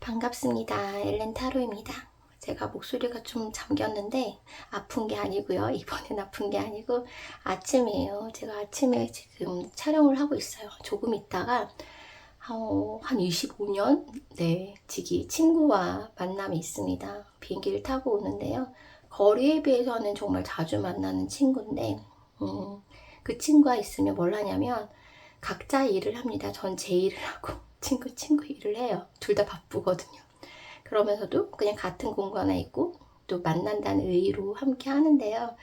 반갑습니다. 엘렌 타로입니다. 제가 목소리가 좀 잠겼는데 아픈 게 아니고요. 이번엔 아픈 게 아니고 아침이에요. 제가 아침에 지금 촬영을 하고 있어요. 조금 있다가 한 25년 지기 친구와 만남이 있습니다. 비행기를 타고 오는데요. 거리에 비해서는 정말 자주 만나는 친구인데 그 친구가 있으면 뭘 하냐면 각자 일을 합니다. 전 제 일을 하고 친구 일을 해요. 둘 다 바쁘거든요. 그러면서도 그냥 같은 공간에 있고 또 만난다는 의의로 함께 하는데요.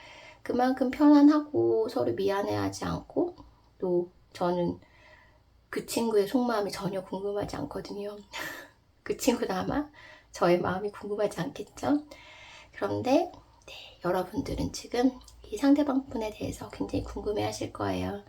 그만큼 편안하고 서로 미안해하지 않고 또 저는 그 친구의 속마음이 전혀 궁금하지 않거든요. 그 친구도 아마 저의 마음이 궁금하지 않겠죠? 그런데 여러분들은 지금 이 상대방 분에 대해서 굉장히 궁금해 하실 거예요.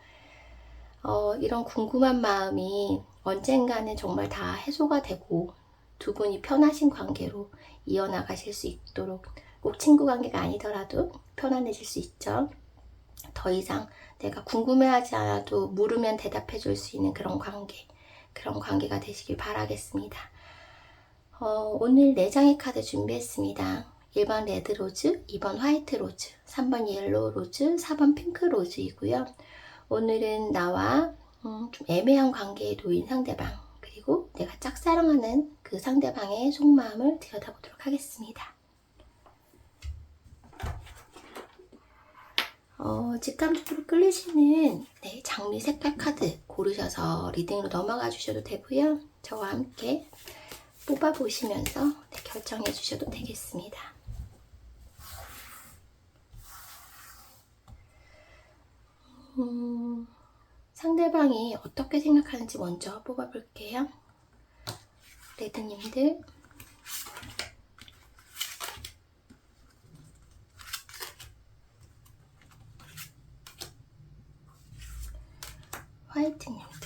이런 궁금한 마음이 언젠가는 정말 다 해소가 되고 두 분이 편하신 관계로 이어나가실 수 있도록 꼭 친구 관계가 아니더라도 편안해질 수 있죠. 더 이상 내가 궁금해하지 않아도 물으면 대답해 줄 수 있는 그런 관계가 되시길 바라겠습니다. 오늘 4장의 카드 준비했습니다. 1번 레드 로즈, 2번 화이트 로즈, 3번 옐로우 로즈, 4번 핑크 로즈이고요. 오늘은 나와 좀 애매한 관계에 놓인 상대방, 그리고 내가 짝사랑하는 그 상대방의 속마음을 들여다보도록 하겠습니다. 직감적으로 끌리시는 장미 색깔 카드 고르셔서 리딩으로 넘어가 주셔도 되고요. 저와 함께 뽑아보시면서 결정해 주셔도 되겠습니다. 상대방이 어떻게 생각하는지 먼저 뽑아볼게요. 레드님들, 화이트님들,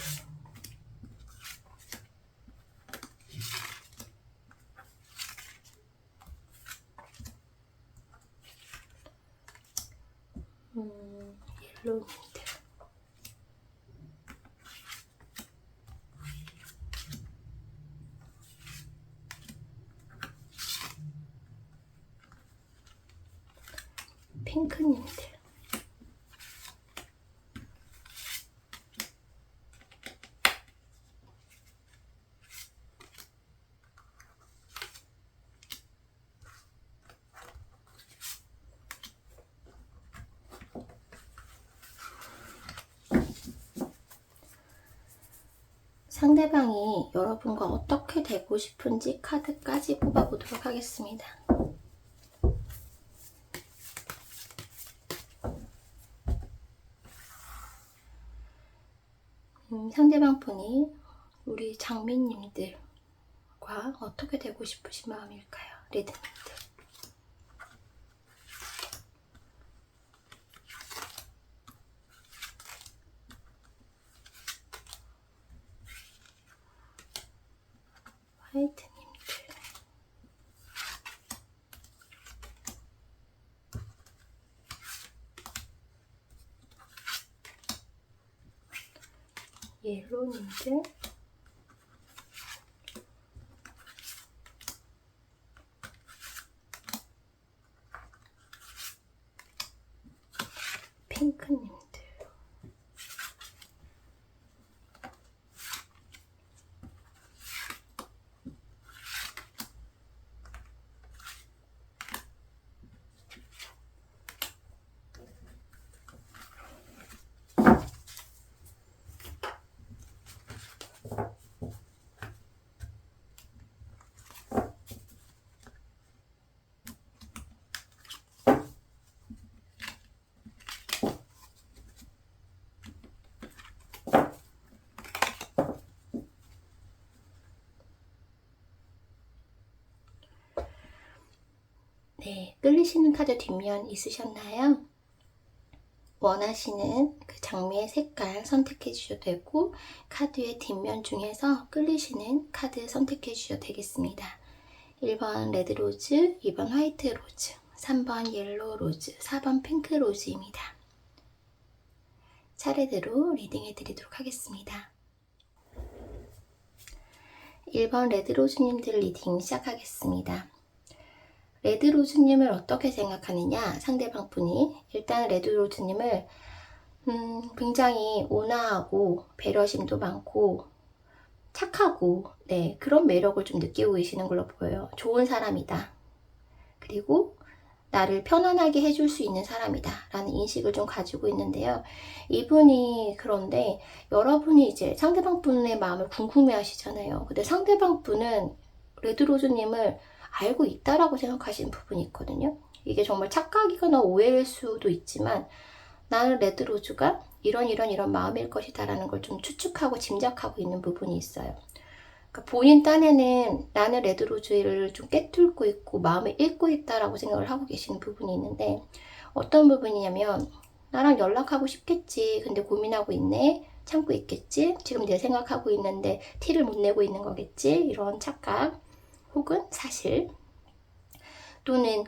옐로우님들, 핑크님들, 상대방이 여러분과 어떻게 되고 싶은지 카드까지 뽑아보도록 하겠습니다. 상대방 분이 우리 장미님들과 어떻게 되고 싶으신 마음일까요? 레드님들. 화이트님들. 옐로우님들. 핑크님들. 끌리시는 카드 뒷면 있으셨나요? 원하시는 그 장미의 색깔 선택해 주셔도 되고 카드의 뒷면 중에서 끌리시는 카드 선택해 주셔도 되겠습니다. 1번 레드 로즈, 2번 화이트 로즈, 3번 옐로우 로즈, 4번 핑크 로즈입니다. 차례대로 리딩해 드리도록 하겠습니다. 1번 레드로즈님들 리딩 시작하겠습니다. 레드로즈님을 어떻게 생각하느냐? 상대방 분이 일단 레드로즈님을 굉장히 온화하고 배려심도 많고 착하고 그런 매력을 좀 느끼고 계시는 걸로 보여요. 좋은 사람이다. 그리고 나를 편안하게 해줄 수 있는 사람이다 라는 인식을 좀 가지고 있는데요. 이분이 그런데 여러분이 이제 상대방 분의 마음을 궁금해 하시잖아요. 근데 상대방 분은 레드로즈님을 알고 있다라고 생각하시는 부분이 있거든요. 이게 정말 착각이거나 오해일 수도 있지만 나는 레드로즈가 이런 마음일 것이다 라는 걸 좀 추측하고 짐작하고 있는 부분이 있어요. 그러니까 본인 딴에는 나는 레드로즈를 좀 꿰뚫고 있고 마음을 읽고 있다라고 생각을 하고 계시는 부분이 있는데 어떤 부분이냐면 나랑 연락하고 싶겠지. 근데 고민하고 있네. 참고 있겠지. 지금 내 생각하고 있는데 티를 못 내고 있는 거겠지. 이런 착각 혹은 사실 또는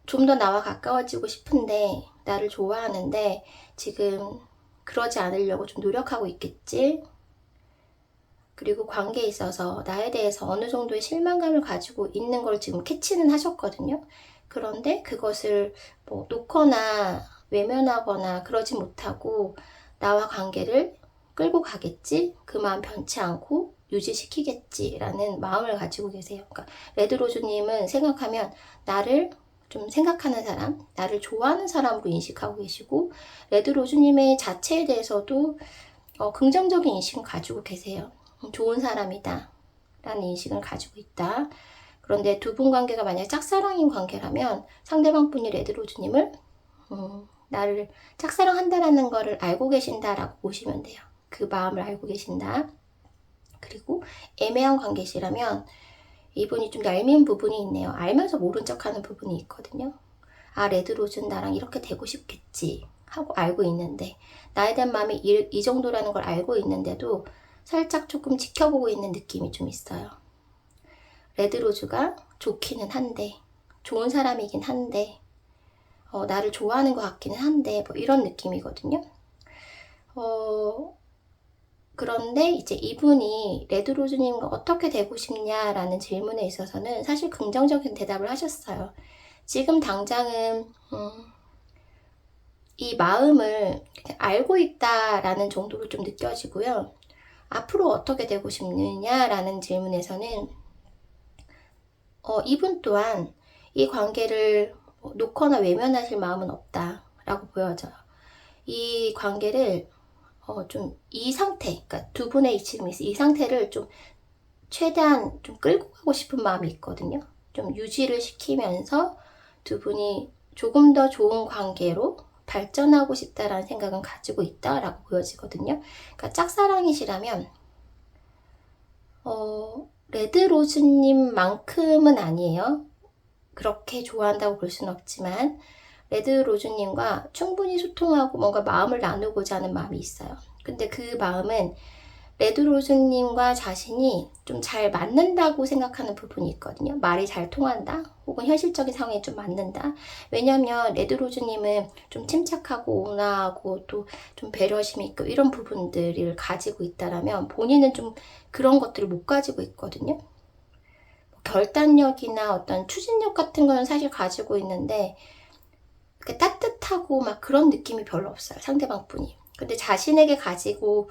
좀 더 나와 가까워지고 싶은데 나를 좋아하는데 지금 그러지 않으려고 좀 노력하고 있겠지. 그리고 관계에 있어서 나에 대해서 어느 정도의 실망감을 가지고 있는 걸 지금 캐치는 하셨거든요. 그런데 그것을 뭐 놓거나 외면하거나 그러지 못하고 나와 관계를 끌고 가겠지? 그 마음 변치 않고 유지시키겠지라는 마음을 가지고 계세요. 그러니까 레드로즈님은 생각하면 나를 좀 생각하는 사람, 나를 좋아하는 사람으로 인식하고 계시고 레드로즈님의 자체에 대해서도 긍정적인 인식을 가지고 계세요. 좋은 사람이다 라는 인식을 가지고 있다. 그런데 두 분 관계가 만약 짝사랑인 관계라면 상대방 분이 레드로즈님을 나를 짝사랑한다라는 거를 알고 계신다라고 보시면 돼요. 그 마음을 알고 계신다. 그리고 애매한 관계시라면 이분이 좀 얄미운 부분이 있네요. 알면서 모른 척하는 부분이 있거든요. 아, 레드로즈는 나랑 이렇게 되고 싶겠지 하고 알고 있는데 나에 대한 마음이 이 정도라는 걸 알고 있는데도 살짝 조금 지켜보고 있는 느낌이 좀 있어요. 레드로즈가 좋기는 한데 좋은 사람이긴 한데 나를 좋아하는 것 같기는 한데 뭐 이런 느낌이거든요. 그런데 이제 이분이 레드로즈님과 어떻게 되고 싶냐라는 질문에 있어서는 사실 긍정적인 대답을 하셨어요. 지금 당장은 이 마음을 알고 있다라는 정도로 좀 느껴지고요. 앞으로 어떻게 되고 싶느냐라는 질문에서는 이분 또한 이 관계를 놓거나 외면하실 마음은 없다라고 보여져요. 이 관계를 좀 이 상태, 그러니까 두 분의 지금 이 상태를 좀 최대한 좀 끌고 가고 싶은 마음이 있거든요. 좀 유지를 시키면서 두 분이 조금 더 좋은 관계로 발전하고 싶다라는 생각은 가지고 있다라고 보여지거든요. 그러니까 짝사랑이시라면 레드로즈님만큼은 아니에요. 그렇게 좋아한다고 볼 수는 없지만 레드로즈님과 충분히 소통하고 뭔가 마음을 나누고자 하는 마음이 있어요. 근데 그 마음은 레드로즈님과 자신이 좀 잘 맞는다고 생각하는 부분이 있거든요. 말이 잘 통한다 혹은 현실적인 상황에 좀 맞는다. 왜냐하면 레드로즈님은 좀 침착하고 온화하고 또 좀 배려심 있고 이런 부분들을 가지고 있다라면 본인은 좀 그런 것들을 못 가지고 있거든요. 결단력이나 어떤 추진력 같은 거는 사실 가지고 있는데 따뜻하고 막 그런 느낌이 별로 없어요. 상대방 분이. 근데 자신이 가지고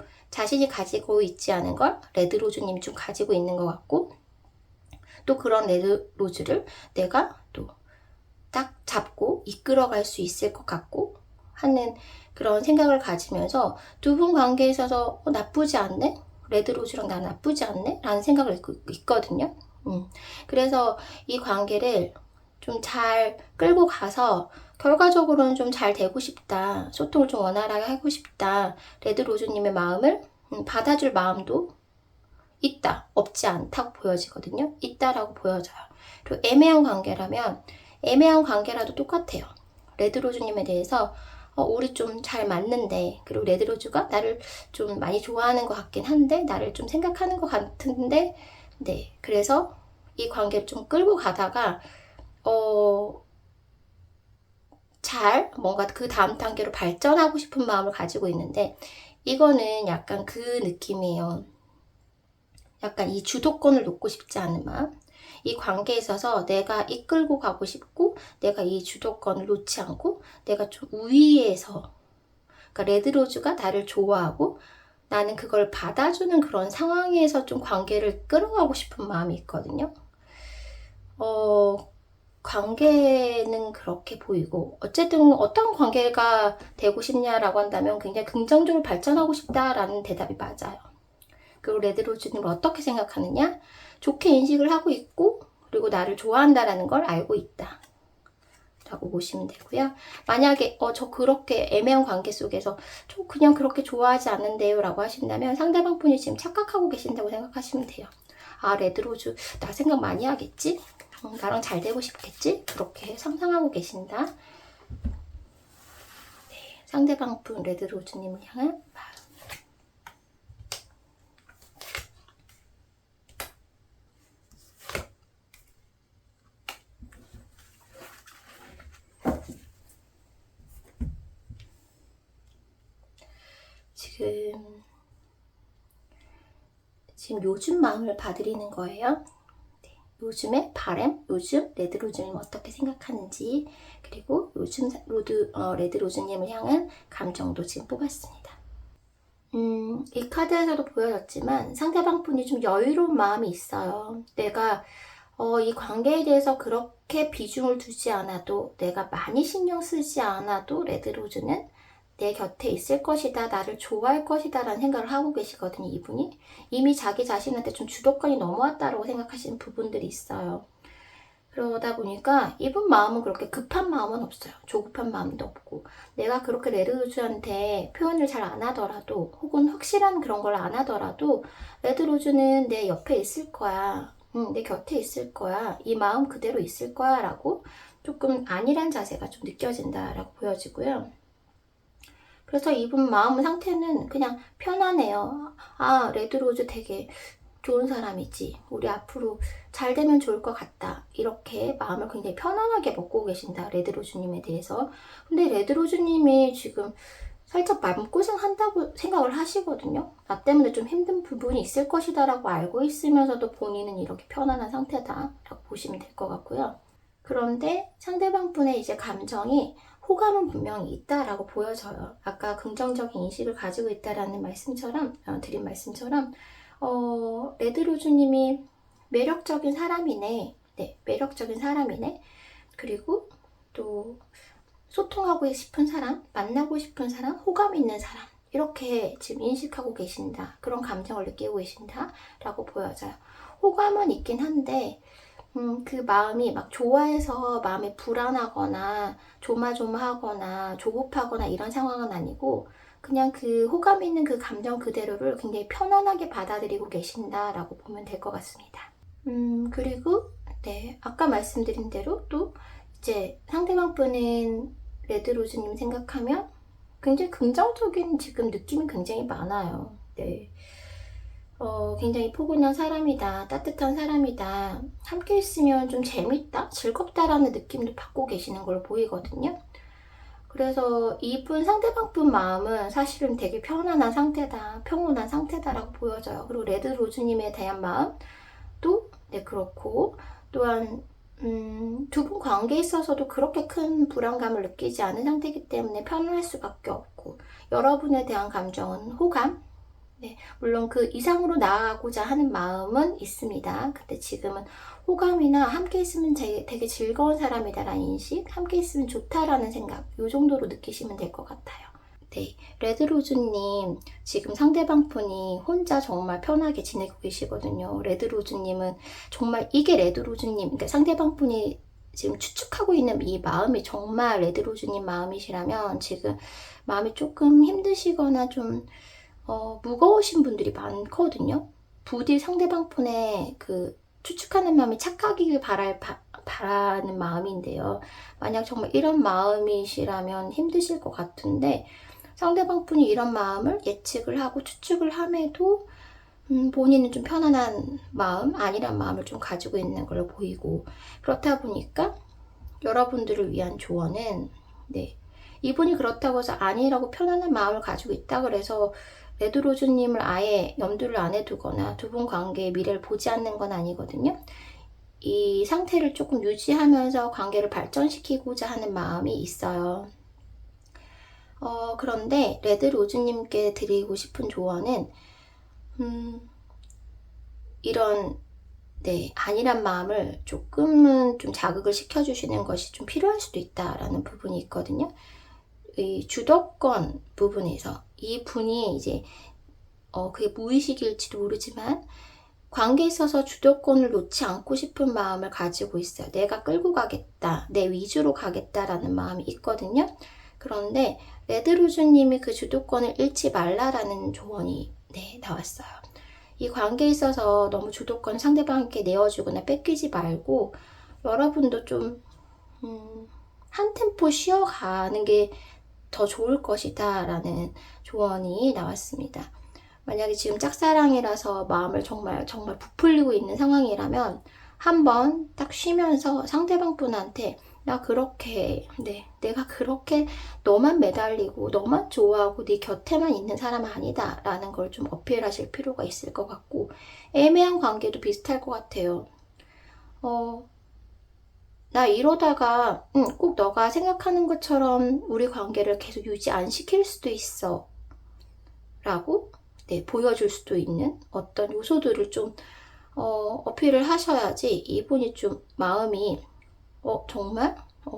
있지 않은 걸 레드로즈님이 좀 가지고 있는 것 같고 또 그런 레드로즈를 내가 또 딱 잡고 이끌어갈 수 있을 것 같고 하는 그런 생각을 가지면서 두 분 관계에 있어서 나쁘지 않네? 레드로즈랑 나 나쁘지 않네? 라는 생각을 있거든요. 그래서 이 관계를 좀 잘 끌고 가서 결과적으로는 좀 잘 되고 싶다. 소통을 좀 원활하게 하고 싶다. 레드로즈님의 마음을 받아줄 마음도 있다. 없지 않다고 보여지거든요. 있다라고 보여져요. 그리고 애매한 관계라도 똑같아요. 레드로즈님에 대해서 우리 좀 잘 맞는데 그리고 레드로즈가 나를 좀 많이 좋아하는 것 같긴 한데 나를 좀 생각하는 것 같은데 그래서 이 관계를 좀 끌고 가다가 잘 뭔가 그 다음 단계로 발전하고 싶은 마음을 가지고 있는데 이거는 약간 그 느낌이에요. 약간 이 주도권을 놓고 싶지 않은 마음. 이 관계에 있어서 내가 이끌고 가고 싶고 내가 이 주도권을 놓지 않고 내가 좀 우위에서, 그러니까 레드로즈가 나를 좋아하고 나는 그걸 받아주는 그런 상황에서 좀 관계를 끌어가고 싶은 마음이 있거든요. 관계는 그렇게 보이고, 어쨌든 어떤 관계가 되고 싶냐라고 한다면 굉장히 긍정적으로 발전하고 싶다라는 대답이 맞아요. 그리고 레드로즈님을 어떻게 생각하느냐? 좋게 인식을 하고 있고, 그리고 나를 좋아한다라는 걸 알고 있다 라고 보시면 되고요. 만약에 저 그렇게 애매한 관계 속에서 저 그냥 그렇게 좋아하지 않는데요 라고 하신다면 상대방 분이 지금 착각하고 계신다고 생각하시면 돼요. 아, 레드로즈 나 생각 많이 하겠지? 나랑 잘 되고 싶겠지? 그렇게 상상하고 계신다. 네, 상대방 분 레드로즈님을 향한 마음. 지금 요즘 마음을 봐드리는 거예요. 네, 요즘의 바램, 요즘 레드로즈님 어떻게 생각하는지, 그리고 요즘 레드로즈님을 향한 감정도 지금 뽑았습니다. 이 카드에서도 보여졌지만 상대방 분이 좀 여유로운 마음이 있어요. 내가 이 관계에 대해서 그렇게 비중을 두지 않아도, 내가 많이 신경 쓰지 않아도 레드로즈는 내 곁에 있을 것이다, 나를 좋아할 것이다 라는 생각을 하고 계시거든요. 이분이 이미 자기 자신한테 좀 주도권이 넘어왔다고 생각하시는 부분들이 있어요. 그러다 보니까 이분 마음은 그렇게 급한 마음은 없어요. 조급한 마음도 없고, 내가 그렇게 레드로즈한테 표현을 잘 안 하더라도, 혹은 확실한 그런 걸 안 하더라도 레드로즈는 내 옆에 있을 거야, 내 곁에 있을 거야, 이 마음 그대로 있을 거야 라고 조금 안일한 자세가 좀 느껴진다 라고 보여지고요. 그래서 이분 마음 상태는 그냥 편안해요. 아, 레드로즈 되게 좋은 사람이지, 우리 앞으로 잘 되면 좋을 것 같다, 이렇게 마음을 굉장히 편안하게 먹고 계신다, 레드로즈님에 대해서. 근데 레드로즈님이 지금 살짝 마음고생 한다고 생각을 하시거든요. 나 때문에 좀 힘든 부분이 있을 것이다 라고 알고 있으면서도 본인은 이렇게 편안한 상태다 라고 보시면 될 것 같고요. 그런데 상대방 분의 이제 감정이, 호감은 분명히 있다라고 보여져요. 아까 긍정적인 인식을 가지고 있다라는 말씀처럼, 드린 말씀처럼, 레드로즈님이 매력적인 사람이네. 네, 매력적인 사람이네. 그리고 또 소통하고 싶은 사람, 만나고 싶은 사람, 호감 있는 사람, 이렇게 지금 인식하고 계신다, 그런 감정을 느끼고 계신다 라고 보여져요. 호감은 있긴 한데 그 마음이 막 좋아해서 마음이 불안하거나 조마조마하거나 조급하거나 이런 상황은 아니고, 그냥 그 호감 있는 그 감정 그대로를 굉장히 편안하게 받아들이고 계신다라고 보면 될 것 같습니다. 그리고 네, 아까 말씀드린 대로 또 이제 상대방 분은 레드로즈님 생각하면 굉장히 긍정적인 지금 느낌이 굉장히 많아요. 네. 굉장히 포근한 사람이다, 따뜻한 사람이다, 함께 있으면 좀 재밌다, 즐겁다라는 느낌도 받고 계시는 걸 보이거든요. 그래서 이분 상대방 분 마음은 사실은 되게 편안한 상태다, 평온한 상태다라고 보여져요. 그리고 레드로즈님에 대한 마음도 네, 그렇고, 또한 두 분 관계에 있어서도 그렇게 큰 불안감을 느끼지 않은 상태이기 때문에 편안할 수밖에 없고, 여러분에 대한 감정은 호감, 네, 물론 그 이상으로 나아가고자 하는 마음은 있습니다. 근데 지금은 호감이나 함께 있으면 되게 즐거운 사람이다라는 인식, 함께 있으면 좋다라는 생각, 이 정도로 느끼시면 될 것 같아요. 네, 레드로즈님 지금 상대방 분이 혼자 정말 편하게 지내고 계시거든요. 레드로즈님은 정말 이게 레드로즈님, 그러니까 상대방 분이 지금 추측하고 있는 이 마음이 정말 레드로즈님 마음이시라면 지금 마음이 조금 힘드시거나 좀 무거우신 분들이 많거든요. 부디 상대방 분의 그 추측하는 마음이 착하기를 바라는 마음인데요. 만약 정말 이런 마음이시라면 힘드실 것 같은데, 상대방 분이 이런 마음을 예측을 하고 추측을 함에도 본인은 좀 편안한 마음, 안일한 마음을 좀 가지고 있는 걸로 보이고, 그렇다 보니까 여러분들을 위한 조언은, 네, 이분이 그렇다고 해서 아니라고 편안한 마음을 가지고 있다 그래서 레드로즈님을 아예 염두를 안 해두거나 두 분 관계의 미래를 보지 않는 건 아니거든요. 이 상태를 조금 유지하면서 관계를 발전시키고자 하는 마음이 있어요. 그런데 레드로즈님께 드리고 싶은 조언은 이런 안일한 마음을 조금은 좀 자극을 시켜주시는 것이 좀 필요할 수도 있다라는 부분이 있거든요. 이 주도권 부분에서 이 분이 이제 그게 무의식일지도 모르지만 관계에 있어서 주도권을 놓지 않고 싶은 마음을 가지고 있어요. 내가 끌고 가겠다, 내 위주로 가겠다라는 마음이 있거든요. 그런데 레드로즈님이 그 주도권을 잃지 말라라는 조언이 나왔어요. 이 관계에 있어서 너무 주도권 상대방에게 내어주거나 뺏기지 말고 여러분도 좀 한 템포 쉬어가는 게 더 좋을 것이다 라는 조언이 나왔습니다. 만약에 지금 짝사랑이라서 마음을 정말 부풀리고 있는 상황이라면 한번 딱 쉬면서 상대방 분한테 내가 그렇게 너만 매달리고 너만 좋아하고 네 곁에만 있는 사람은 아니다 라는 걸 좀 어필하실 필요가 있을 것 같고, 애매한 관계도 비슷할 것 같아요. 나 이러다가 꼭 너가 생각하는 것처럼 우리 관계를 계속 유지 안 시킬 수도 있어 라고 보여줄 수도 있는 어떤 요소들을 좀 어필을 하셔야지 이분이 좀 마음이 정말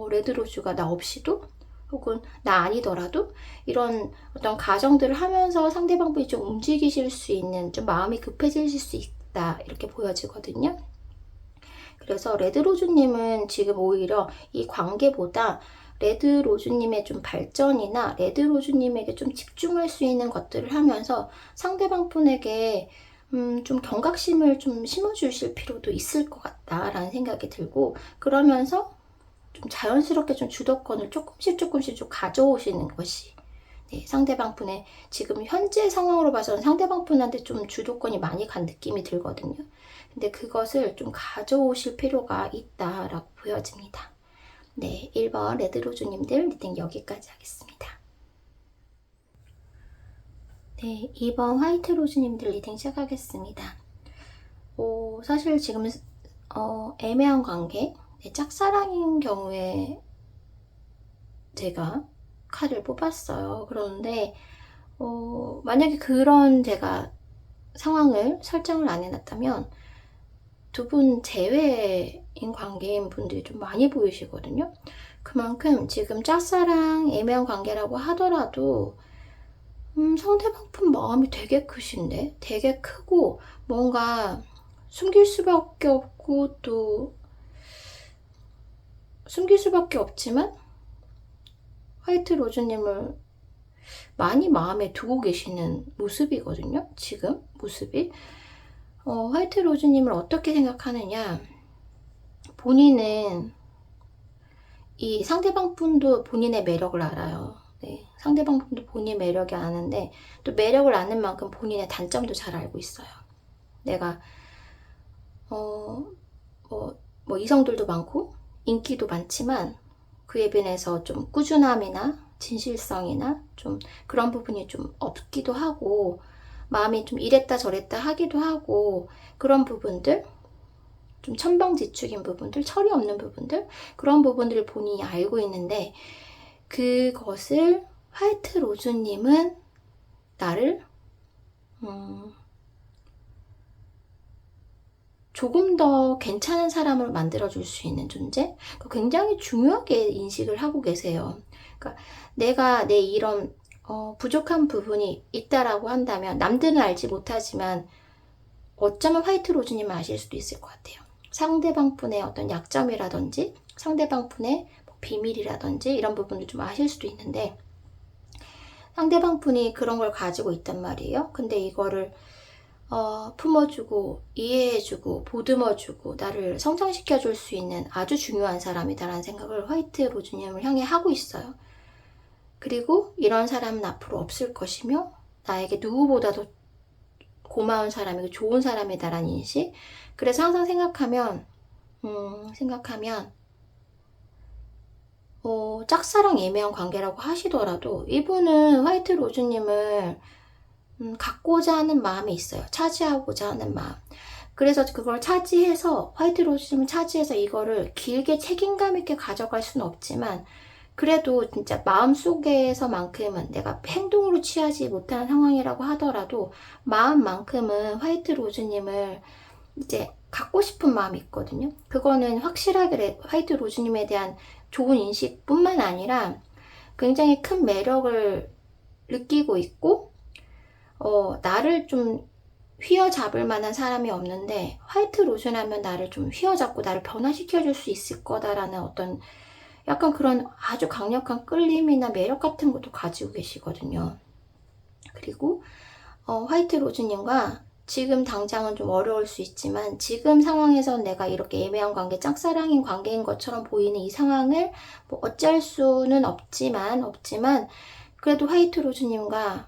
레드로즈가 나 없이도 혹은 나 아니더라도 이런 어떤 가정들을 하면서 상대방분이 좀 움직이실 수 있는, 좀 마음이 급해지실 수 있다 이렇게 보여지거든요. 그래서 레드로즈님은 지금 오히려 이 관계보다 레드로즈님의 좀 발전이나 레드로즈님에게 좀 집중할 수 있는 것들을 하면서 상대방 분에게 좀 경각심을 좀 심어주실 필요도 있을 것 같다라는 생각이 들고, 그러면서 좀 자연스럽게 좀 주도권을 조금씩 좀 가져오시는 것이 상대방 분의 지금 현재 상황으로 봐서는 상대방 분한테 좀 주도권이 많이 간 느낌이 들거든요. 근데 그것을 좀 가져오실 필요가 있다라고 보여집니다. 1번 레드로즈님들 리딩 여기까지 하겠습니다. 2번 화이트로즈님들 리딩 시작하겠습니다. 사실 지금 애매한 관계, 짝사랑인 경우에 제가 카드를 뽑았어요. 그런데 만약에 그런 제가 상황을 설정을 안 해놨다면 두 분 제외인 관계인 분들이 좀 많이 보이시거든요. 그만큼 지금 짝사랑 애매한 관계라고 하더라도 상대방 분 마음이 되게 크신데, 되게 크고 뭔가 숨길 수밖에 없고 또 숨길 수밖에 없지만 화이트 로즈님을 많이 마음에 두고 계시는 모습이거든요. 지금 모습이. 화이트 로즈님을 어떻게 생각하느냐, 본인은 이 상대방 분도 본인의 매력을 알아요. 상대방 분도 본인의 매력이 아는데 또 매력을 아는 만큼 본인의 단점도 잘 알고 있어요. 내가 이성들도 많고 인기도 많지만 그에 비해서 좀 꾸준함이나 진실성이나 좀 그런 부분이 좀 없기도 하고, 마음이 좀 이랬다 저랬다 하기도 하고, 그런 부분들, 좀 천방지축인 부분들, 철이 없는 부분들, 그런 부분들을 본인이 알고 있는데, 그것을 화이트 로즈님은 나를 조금 더 괜찮은 사람으로 만들어줄 수 있는 존재? 굉장히 중요하게 인식을 하고 계세요. 그러니까 내가 내 이런 부족한 부분이 있다라고 한다면 남들은 알지 못하지만 어쩌면 화이트 로즈님은 아실 수도 있을 것 같아요. 상대방 분의 어떤 약점이라든지 상대방 분의 비밀이라든지 이런 부분을 좀 아실 수도 있는데, 상대방 분이 그런 걸 가지고 있단 말이에요. 근데 이거를 품어주고 이해해주고 보듬어주고 나를 성장시켜줄 수 있는 아주 중요한 사람이다라는 생각을 화이트 로즈님을 향해 하고 있어요. 그리고 이런 사람은 앞으로 없을 것이며 나에게 누구보다도 고마운 사람이고 좋은 사람이다라는 인식. 그래서 항상 생각하면 짝사랑 애매한 관계라고 하시더라도 이분은 화이트 로즈님을 갖고자 하는 마음이 있어요. 차지하고자 하는 마음. 그래서 그걸 차지해서, 화이트 로즈님을 차지해서 이거를 길게 책임감 있게 가져갈 수는 없지만, 그래도 진짜 마음속에서만큼은 내가 행동으로 취하지 못하는 상황이라고 하더라도 마음만큼은 화이트 로즈님을 이제 갖고 싶은 마음이 있거든요. 그거는 확실하게 화이트 로즈님에 대한 좋은 인식뿐만 아니라 굉장히 큰 매력을 느끼고 있고, 나를 좀 휘어잡을 만한 사람이 없는데 화이트 로즈라면 나를 좀 휘어잡고 나를 변화시켜 줄 수 있을 거다라는 어떤 약간 그런 아주 강력한 끌림이나 매력 같은 것도 가지고 계시거든요. 그리고 화이트 로즈님과 지금 당장은 좀 어려울 수 있지만 지금 상황에서 내가 이렇게 애매한 관계, 짝사랑인 관계인 것처럼 보이는 이 상황을 뭐 어쩔 수는 없지만 그래도 화이트 로즈님과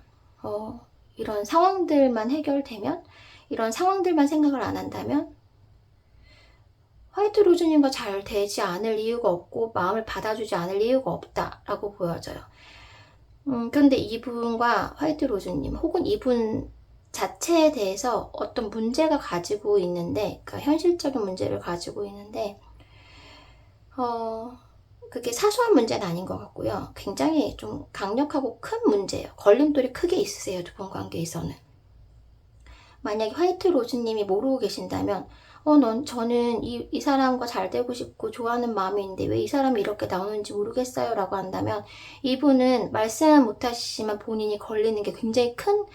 이런 상황들만 해결되면, 이런 상황들만 생각을 안 한다면 화이트 로즈님과 잘 되지 않을 이유가 없고 마음을 받아주지 않을 이유가 없다라고 보여져요. 그런데 이분과 화이트 로즈님 혹은 이분 자체에 대해서 어떤 문제가 가지고 있는데, 그러니까 현실적인 문제를 가지고 있는데 그게 사소한 문제는 아닌 것 같고요. 굉장히 좀 강력하고 큰 문제예요. 걸림돌이 크게 있으세요. 두 분 관계에서는. 만약에 화이트 로즈님이 모르고 계신다면 저는 이 사람과 잘 되고 싶고 좋아하는 마음이 있는데 왜 이 사람이 이렇게 나오는지 모르겠어요 라고 한다면, 이분은 말씀은 못하시지만 본인이 걸리는 게 굉장히 큰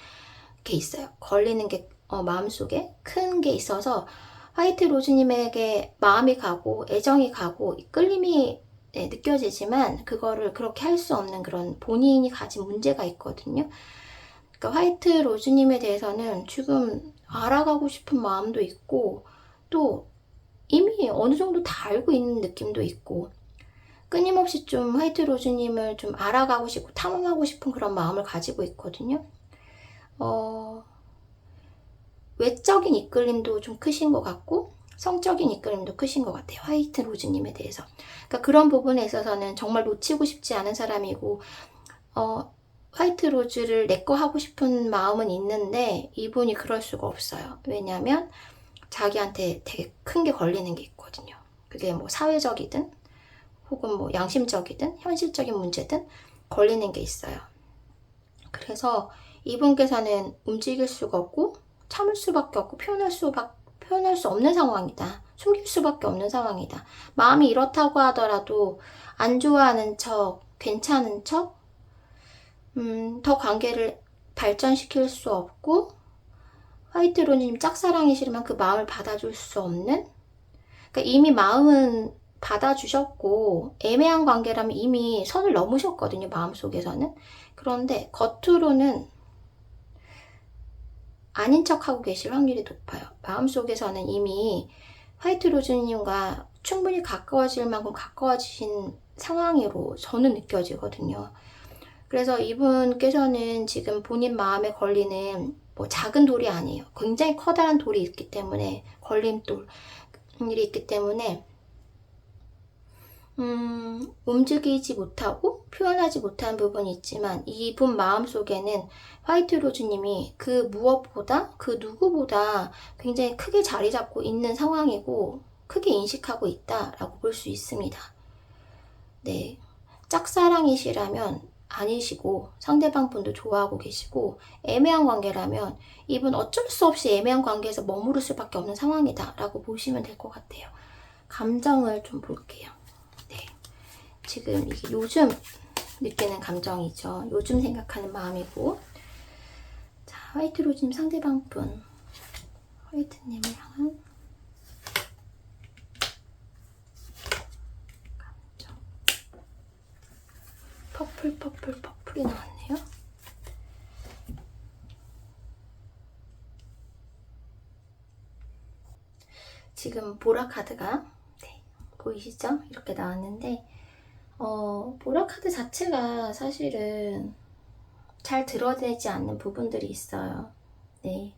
게 있어요. 걸리는 게 마음속에 큰 게 있어서 화이트 로즈님에게 마음이 가고 애정이 가고 끌림이 느껴지지만 그거를 그렇게 할 수 없는 그런 본인이 가진 문제가 있거든요. 그러니까 화이트 로즈님에 대해서는 지금 알아가고 싶은 마음도 있고 또 이미 어느 정도 다 알고 있는 느낌도 있고, 끊임없이 좀 화이트 로즈님을 좀 알아가고 싶고 탐험하고 싶은 그런 마음을 가지고 있거든요. 외적인 이끌림도 좀 크신 것 같고 성적인 이끌림도 크신 것 같아요. 화이트 로즈님에 대해서. 그러니까 그런 부분에 있어서는 정말 놓치고 싶지 않은 사람이고, 화이트 로즈를 내 거 하고 싶은 마음은 있는데 이분이 그럴 수가 없어요. 왜냐하면 자기한테 되게 큰 게 걸리는 게 있거든요. 그게 뭐 사회적이든 혹은 뭐 양심적이든 현실적인 문제든 걸리는 게 있어요. 그래서 이분께서는 움직일 수가 없고 참을 수밖에 없고 표현할 수 없는 상황이다. 숨길 수밖에 없는 상황이다. 마음이 이렇다고 하더라도 안 좋아하는 척, 괜찮은 척, 더 관계를 발전시킬 수 없고, 화이트 로즈님 짝사랑이시지만 그 마음을 받아줄 수 없는, 그러니까 이미 마음은 받아주셨고 애매한 관계라면 이미 선을 넘으셨거든요. 마음속에서는. 그런데 겉으로는 아닌 척하고 계실 확률이 높아요. 마음속에서는 이미 화이트 로즈님과 충분히 가까워질 만큼 가까워지신 상황으로 저는 느껴지거든요. 그래서 이분께서는 지금 본인 마음에 걸리는 뭐 작은 돌이 아니에요. 굉장히 커다란 돌이 있기 때문에, 걸림돌 일이 있기 때문에 움직이지 못하고 표현하지 못한 부분이 있지만 이분 마음속에는 화이트 로즈님이 그 무엇보다 그 누구보다 굉장히 크게 자리 잡고 있는 상황이고 크게 인식하고 있다라고 볼 수 있습니다. 네, 짝사랑이시라면 아니시고 상대방 분도 좋아하고 계시고 애매한 관계라면 이분 어쩔 수 없이 애매한 관계에서 머무를 수밖에 없는 상황이다 라고 보시면 될 것 같아요. 감정을 좀 볼게요. 네, 지금 이게 요즘 느끼는 감정이죠. 요즘 생각하는 마음이고, 자, 화이트 로즈님 상대방 분, 화이트님을 향한 감정. 퍼플이 나왔네요. 지금 보라 카드가 보이시죠? 이렇게 나왔는데 보라 카드 자체가 사실은 잘 드러내지 않는 부분들이 있어요. 네.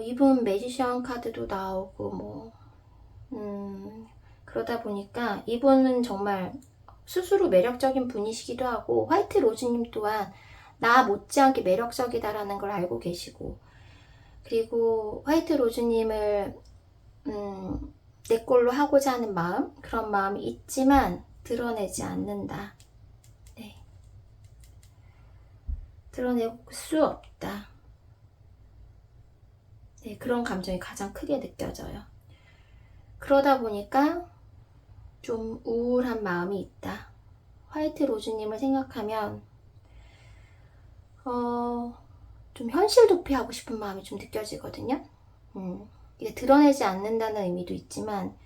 이분 매지션 카드도 나오고 그러다 보니까 이분은 정말 스스로 매력적인 분이시기도 하고, 화이트 로즈님 또한 나 못지않게 매력적이다라는 걸 알고 계시고, 그리고 화이트 로즈님을 내 걸로 하고자 하는 마음, 그런 마음이 있지만 드러내지 않는다. 네. 드러낼 수 없다. 네, 그런 감정이 가장 크게 느껴져요. 그러다 보니까 좀 우울한 마음이 있다. 화이트 로즈님을 생각하면 좀 현실 도피하고 싶은 마음이 좀 느껴지거든요. 이게 드러내지 않는다는 의미도 있지만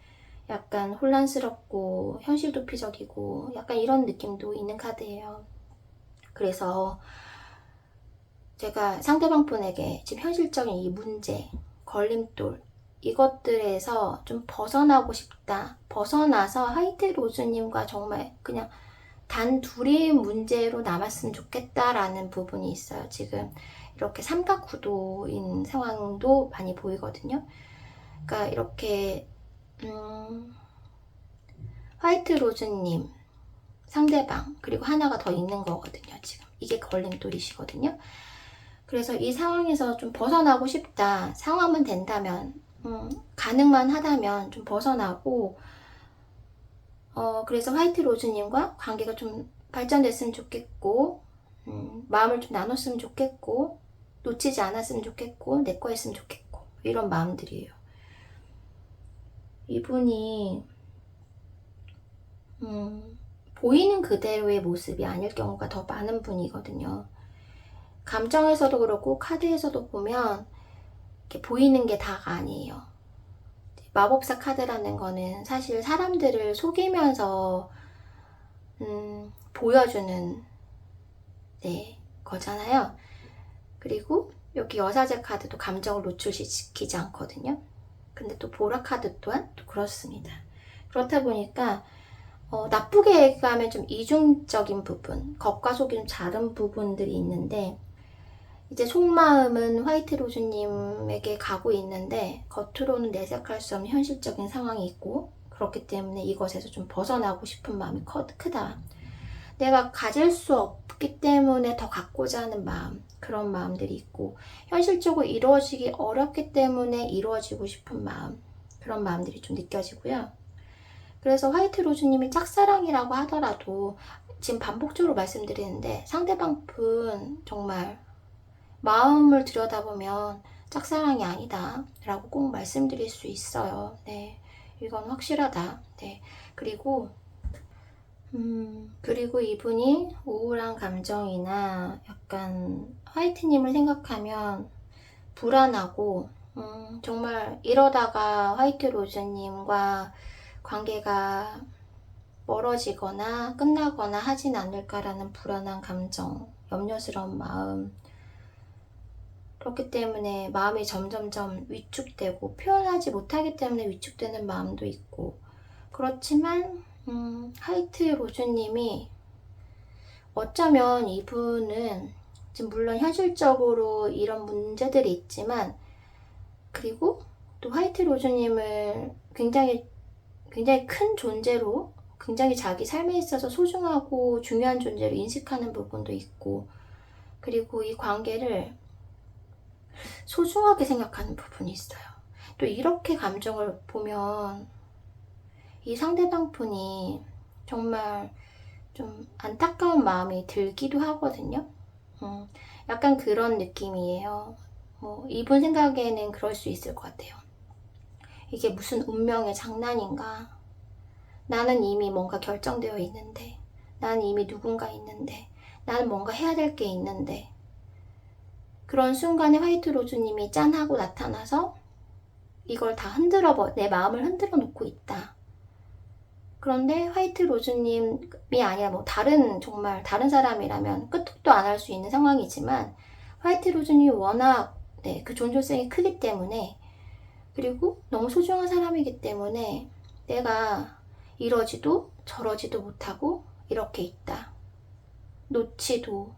약간 혼란스럽고 현실 도피적이고 약간 이런 느낌도 있는 카드예요. 그래서 제가 상대방 분에게 지금 현실적인 이 문제, 걸림돌, 이것들에서 좀 벗어나고 싶다. 벗어나서 화이트 로즈님과 정말 그냥 단 둘의 문제로 남았으면 좋겠다라는 부분이 있어요. 지금 이렇게 삼각구도인 상황도 많이 보이거든요. 그러니까 이렇게 화이트 로즈님, 상대방, 그리고 하나가 더 있는 거거든요. 지금 이게 걸림돌이시거든요. 그래서 이 상황에서 좀 벗어나고 싶다. 상황만 된다면, 가능만 하다면 좀 벗어나고, 그래서 화이트 로즈님과 관계가 좀 발전됐으면 좋겠고, 마음을 좀 나눴으면 좋겠고, 놓치지 않았으면 좋겠고, 내 거였으면 좋겠고, 이런 마음들이에요. 이분이, 보이는 그대로의 모습이 아닐 경우가 더 많은 분이거든요. 감정에서도 그렇고, 카드에서도 보면, 이렇게 보이는 게 다가 아니에요. 마법사 카드라는 거는 사실 사람들을 속이면서 보여주는 거잖아요. 그리고 여기 여사제 카드도 감정을 노출시키지 않거든요. 근데 또 보라 카드 또한 또 그렇습니다. 그렇다 보니까 나쁘게 얘기하면 좀 이중적인 부분, 겉과 속이 좀 다른 부분들이 있는데 이제 속마음은 화이트 로즈님에게 가고 있는데 겉으로는 내색할 수 없는 현실적인 상황이 있고 그렇기 때문에 이것에서 좀 벗어나고 싶은 마음이 크다. 내가 가질 수 없기 때문에 더 갖고자 하는 마음, 그런 마음들이 있고 현실적으로 이루어지기 어렵기 때문에 이루어지고 싶은 마음, 그런 마음들이 좀 느껴지고요. 그래서 화이트 로즈님이 짝사랑이라고 하더라도 지금 반복적으로 말씀드리는데 상대방 분 정말 마음을 들여다보면 짝사랑이 아니다 라고 꼭 말씀드릴 수 있어요. 네, 이건 확실하다. 네, 그리고 이분이 우울한 감정이나 약간 화이트님을 생각하면 불안하고 정말 이러다가 화이트 로즈님과 관계가 멀어지거나 끝나거나 하진 않을까라는 불안한 감정, 염려스러운 마음, 그렇기 때문에 마음이 점점점 위축되고 표현하지 못하기 때문에 위축되는 마음도 있고 그렇지만 화이트 로즈님이 어쩌면 이분은 지금 물론 현실적으로 이런 문제들이 있지만 그리고 또 화이트 로즈님을 굉장히 큰 존재로 굉장히 자기 삶에 있어서 소중하고 중요한 존재로 인식하는 부분도 있고 그리고 이 관계를 소중하게 생각하는 부분이 있어요. 또 이렇게 감정을 보면 이 상대방 분이 정말 좀 안타까운 마음이 들기도 하거든요. 약간 그런 느낌이에요. 이분 생각에는 그럴 수 있을 것 같아요. 이게 무슨 운명의 장난인가? 나는 이미 뭔가 결정되어 있는데, 나는 이미 누군가 있는데, 나는 뭔가 해야 될 게 있는데, 그런 순간에 화이트 로즈님이 짠하고 나타나서 이걸 다 내 마음을 흔들어 놓고 있다. 그런데 화이트 로즈님이 아니라 정말 다른 사람이라면 끄떡도 안 할 수 있는 상황이지만 화이트 로즈님이 워낙 그 존재성이 크기 때문에 그리고 너무 소중한 사람이기 때문에 내가 이러지도 저러지도 못하고 이렇게 있다. 놓지도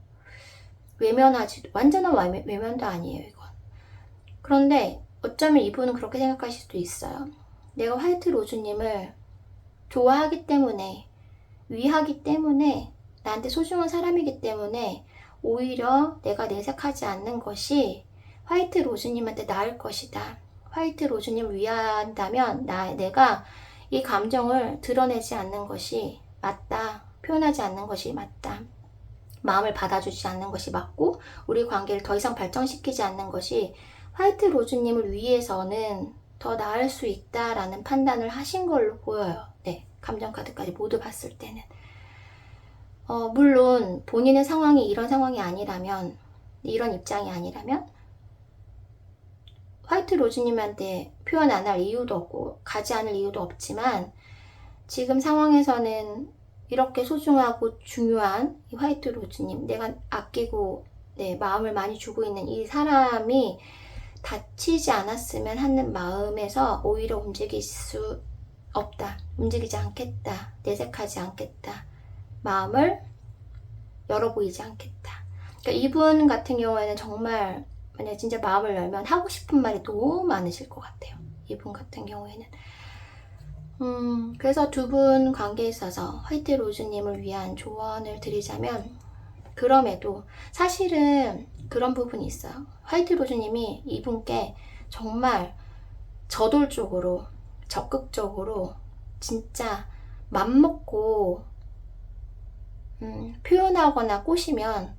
외면하지도 완전한 외면도 아니에요 이건. 그런데 어쩌면 이분은 그렇게 생각하실 수도 있어요. 내가 화이트 로즈님을 좋아하기 때문에 위하기 때문에 나한테 소중한 사람이기 때문에 오히려 내가 내색하지 않는 것이 화이트 로즈님한테 나을 것이다. 화이트 로즈님을 위한다면 내가 이 감정을 드러내지 않는 것이 맞다. 표현하지 않는 것이 맞다. 마음을 받아주지 않는 것이 맞고 우리 관계를 더 이상 발전시키지 않는 것이 화이트 로즈님을 위해서는 더 나을 수 있다라는 판단을 하신 걸로 보여요. 네, 감정카드까지 모두 봤을 때는. 물론 본인의 상황이 이런 상황이 아니라면, 이런 입장이 아니라면 화이트 로즈님한테 표현 안 할 이유도 없고 가지 않을 이유도 없지만 지금 상황에서는 이렇게 소중하고 중요한 이 화이트 로즈님, 내가 아끼고 마음을 많이 주고 있는 이 사람이 다치지 않았으면 하는 마음에서 오히려 움직일 수 없다. 움직이지 않겠다. 내색하지 않겠다. 마음을 열어 보이지 않겠다. 그러니까 이분 같은 경우에는 정말 만약 진짜 마음을 열면 하고 싶은 말이 너무 많으실 것 같아요. 이분 같은 경우에는. 그래서 두 분 관계에 있어서 화이트 로즈님을 위한 조언을 드리자면, 그럼에도 사실은 그런 부분이 있어요. 화이트 로즈님이 이분께 정말 저돌적으로, 적극적으로 진짜 맘먹고 표현하거나 꼬시면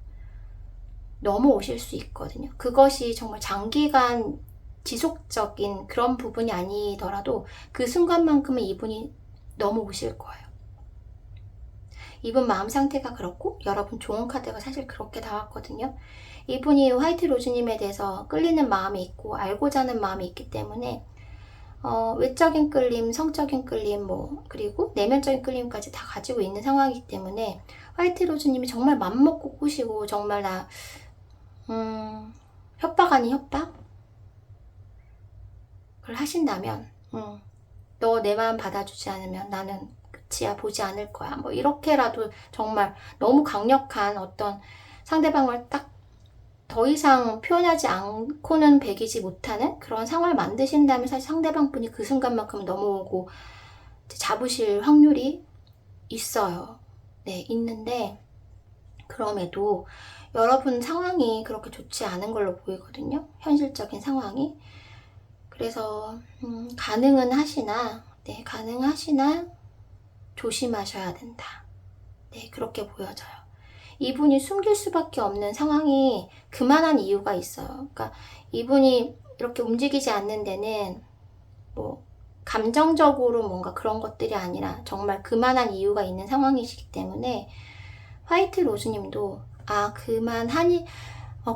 넘어오실 수 있거든요. 그것이 정말 장기간 지속적인 그런 부분이 아니더라도 그 순간만큼은 이분이 넘어오실 거예요. 이분 마음 상태가 그렇고 여러분 좋은 카드가 사실 그렇게 나왔거든요. 이분이 화이트 로즈님에 대해서 끌리는 마음이 있고 알고자 하는 마음이 있기 때문에 외적인 끌림, 성적인 끌림, 그리고 내면적인 끌림까지 다 가지고 있는 상황이기 때문에 화이트 로즈님이 정말 맘먹고 꼬시고 정말 협박 아닌 협박을 하신다면 너 내 마음 받아주지 않으면 나는 끝이야, 보지 않을 거야, 이렇게라도 정말 너무 강력한 어떤 상대방을 딱 더 이상 표현하지 않고는 배기지 못하는 그런 상황을 만드신다면 사실 상대방 분이 그 순간만큼 넘어오고 잡으실 확률이 있어요. 네, 있는데 그럼에도 여러분 상황이 그렇게 좋지 않은 걸로 보이거든요. 현실적인 상황이. 그래서 가능은 하시나 조심하셔야 된다. 네, 그렇게 보여져요. 이분이 숨길 수밖에 없는 상황이 그만한 이유가 있어요. 그러니까 이분이 이렇게 움직이지 않는 데는 감정적으로 뭔가 그런 것들이 아니라 정말 그만한 이유가 있는 상황이시기 때문에 화이트 로즈님도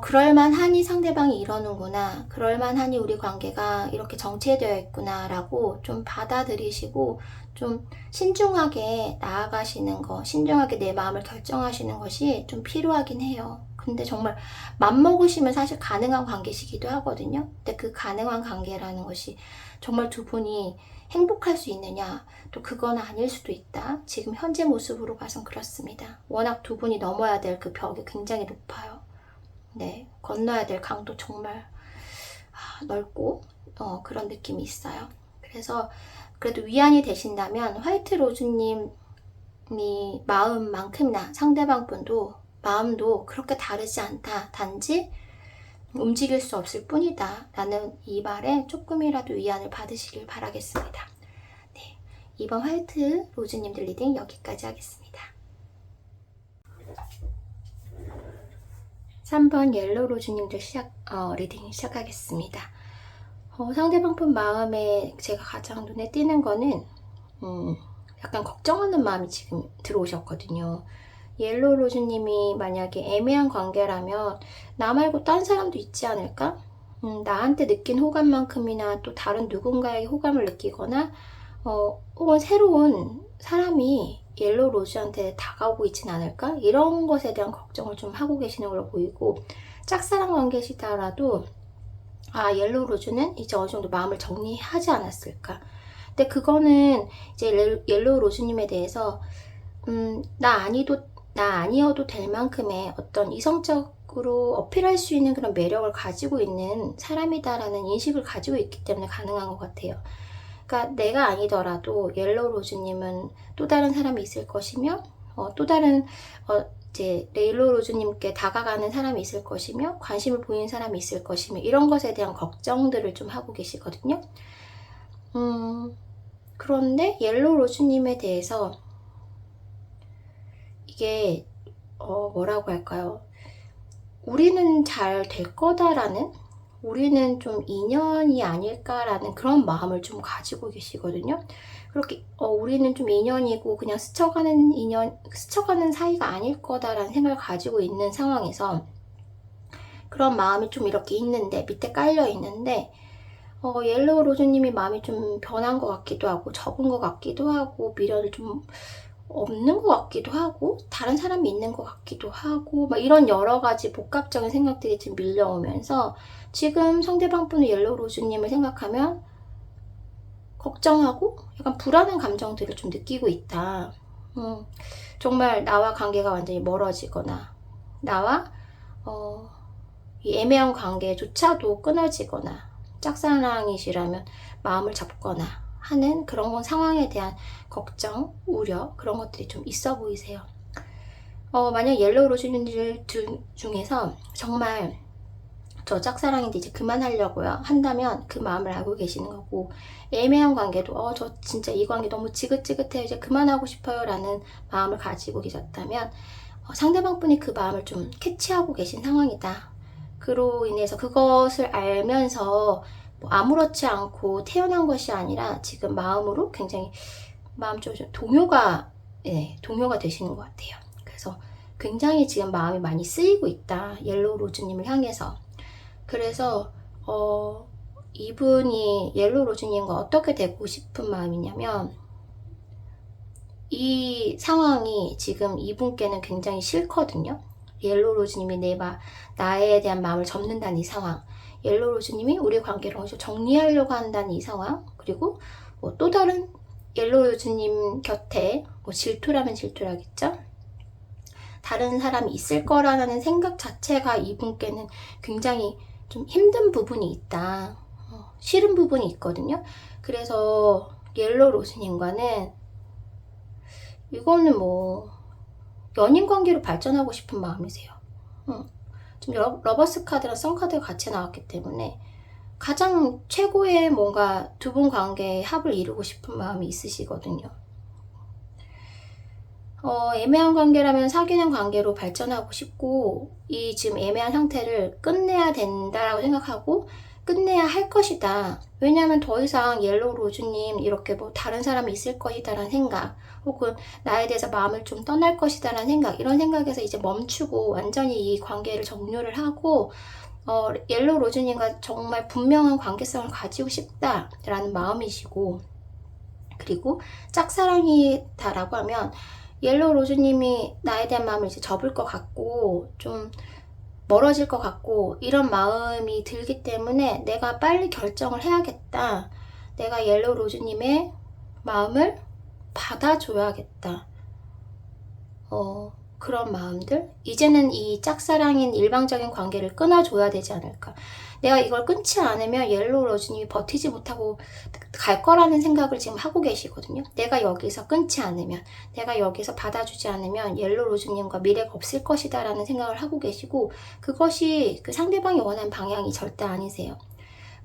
그럴만하니 상대방이 이러는구나, 그럴만하니 우리 관계가 이렇게 정체되어 있구나 라고 좀 받아들이시고 좀 신중하게 나아가시는 거, 신중하게 내 마음을 결정하시는 것이 좀 필요하긴 해요. 근데 정말 맘먹으시면 사실 가능한 관계시기도 하거든요. 근데 그 가능한 관계라는 것이 정말 두 분이 행복할 수 있느냐, 또 그건 아닐 수도 있다. 지금 현재 모습으로 봐선 그렇습니다. 워낙 두 분이 넘어야 될 그 벽이 굉장히 높아요. 네, 건너야 될 강도 정말 넓고 그런 느낌이 있어요. 그래서 그래도 위안이 되신다면 화이트 로즈님이 마음만큼이나 상대방 분도 마음도 그렇게 다르지 않다. 단지 움직일 수 없을 뿐이다 라는 이 말에 조금이라도 위안을 받으시길 바라겠습니다. 네, 이번 화이트 로즈님들 리딩 여기까지 하겠습니다. 3번 옐로우 로즈님들 리딩 시작하겠습니다. 상대방 분 마음에 제가 가장 눈에 띄는 거는 약간 걱정하는 마음이 지금 들어오셨거든요. 옐로우 로즈님이 만약에 애매한 관계라면 나 말고 딴 사람도 있지 않을까? 나한테 느낀 호감만큼이나 또 다른 누군가에게 호감을 느끼거나 혹은 새로운 사람이 옐로우 로즈한테 다가오고 있진 않을까? 이런 것에 대한 걱정을 좀 하고 계시는 걸로 보이고, 짝사랑 관계시더라도 옐로우 로즈는 이제 어느 정도 마음을 정리하지 않았을까? 근데 그거는 이제 옐로우 로즈님에 대해서 나 아니어도 될 만큼의 어떤 이성적으로 어필할 수 있는 그런 매력을 가지고 있는 사람이다라는 인식을 가지고 있기 때문에 가능한 것 같아요. 그러니까 내가 아니더라도 옐로우 로즈님은 또 다른 사람이 있을 것이며 또 다른 이제 옐로우 로즈님께 다가가는 사람이 있을 것이며 관심을 보이는 사람이 있을 것이며 이런 것에 대한 걱정들을 좀 하고 계시거든요. 그런데 옐로우 로즈님에 대해서 이게 뭐라고 할까요? 우리는 잘 될 거다라는, 우리는 좀 인연이 아닐까라는 그런 마음을 좀 가지고 계시거든요. 그렇게 우리는 좀 인연이고 그냥 스쳐가는 사이가 아닐 거다라는 생각을 가지고 있는 상황에서 그런 마음이 좀 이렇게 있는데, 밑에 깔려 있는데, 옐로우 로즈님이 마음이 좀 변한 것 같기도 하고 적은 것 같기도 하고 미련을 좀 없는 것 같기도 하고 다른 사람이 있는 것 같기도 하고 막 이런 여러 가지 복합적인 생각들이 지금 밀려오면서 지금 상대방 분의 옐로우 로즈님을 생각하면 걱정하고 약간 불안한 감정들을 좀 느끼고 있다. 정말 나와 관계가 완전히 멀어지거나 나와 이 애매한 관계조차도 끊어지거나 짝사랑이시라면 마음을 잡거나 하는 그런 상황에 대한 걱정, 우려 그런 것들이 좀 있어 보이세요. 만약 옐로우 로즈님들 중에서 정말 저 짝사랑인데 이제 그만하려고요 한다면 그 마음을 알고 계시는 거고, 애매한 관계도 저 진짜 이 관계 너무 지긋지긋해요 이제 그만하고 싶어요 라는 마음을 가지고 계셨다면 상대방 분이 그 마음을 좀 캐치하고 계신 상황이다. 그로 인해서 그것을 알면서 뭐 아무렇지 않고 태어난 것이 아니라 지금 마음으로 굉장히 마음적으로 동요가 되시는 것 같아요. 그래서 굉장히 지금 마음이 많이 쓰이고 있다. 옐로우 로즈님을 향해서. 그래서 이분이 옐로우 로즈님과 어떻게 되고 싶은 마음이냐면, 이 상황이 지금 이분께는 굉장히 싫거든요. 옐로우 로즈님이 나에 대한 마음을 접는다는 이 상황, 옐로우 로즈님이 우리 관계를 정리하려고 한다는 이 상황, 그리고 뭐 또 다른 옐로우 로즈님 곁에 뭐 질투라면 질투라겠죠? 다른 사람이 있을 거라는 생각 자체가 이분께는 굉장히 좀 힘든 부분이 있다. 싫은 부분이 있거든요. 그래서 옐로우 로즈님과는 이거는 뭐 연인 관계로 발전하고 싶은 마음이세요. 좀 러버스 카드랑 선 카드가 같이 나왔기 때문에 가장 최고의 뭔가 두 분 관계의 합을 이루고 싶은 마음이 있으시거든요. 애매한 관계라면 사귀는 관계로 발전하고 싶고, 이 지금 애매한 상태를 끝내야 된다라고 생각하고 끝내야 할 것이다. 왜냐하면 더 이상 옐로우 로즈님 이렇게 뭐 다른 사람이 있을 것이다 라는 생각, 혹은 나에 대해서 마음을 좀 떠날 것이다 라는 생각, 이런 생각에서 이제 멈추고 완전히 이 관계를 종료를 하고 옐로우 로즈님과 정말 분명한 관계성을 가지고 싶다라는 마음이시고, 그리고 짝사랑이다라고 하면 옐로우 로즈님이 나에 대한 마음을 이제 접을 것 같고 좀 멀어질 것 같고 이런 마음이 들기 때문에 내가 빨리 결정을 해야겠다. 내가 옐로우 로즈님의 마음을 받아줘야겠다. 그런 마음들, 이제는 이 짝사랑인 일방적인 관계를 끊어줘야 되지 않을까. 내가 이걸 끊지 않으면 옐로우 로즈님이 버티지 못하고 갈 거라는 생각을 지금 하고 계시거든요. 내가 여기서 끊지 않으면, 내가 여기서 받아주지 않으면 옐로우 로즈님과 미래가 없을 것이다 라는 생각을 하고 계시고, 그것이 그 상대방이 원하는 방향이 절대 아니세요.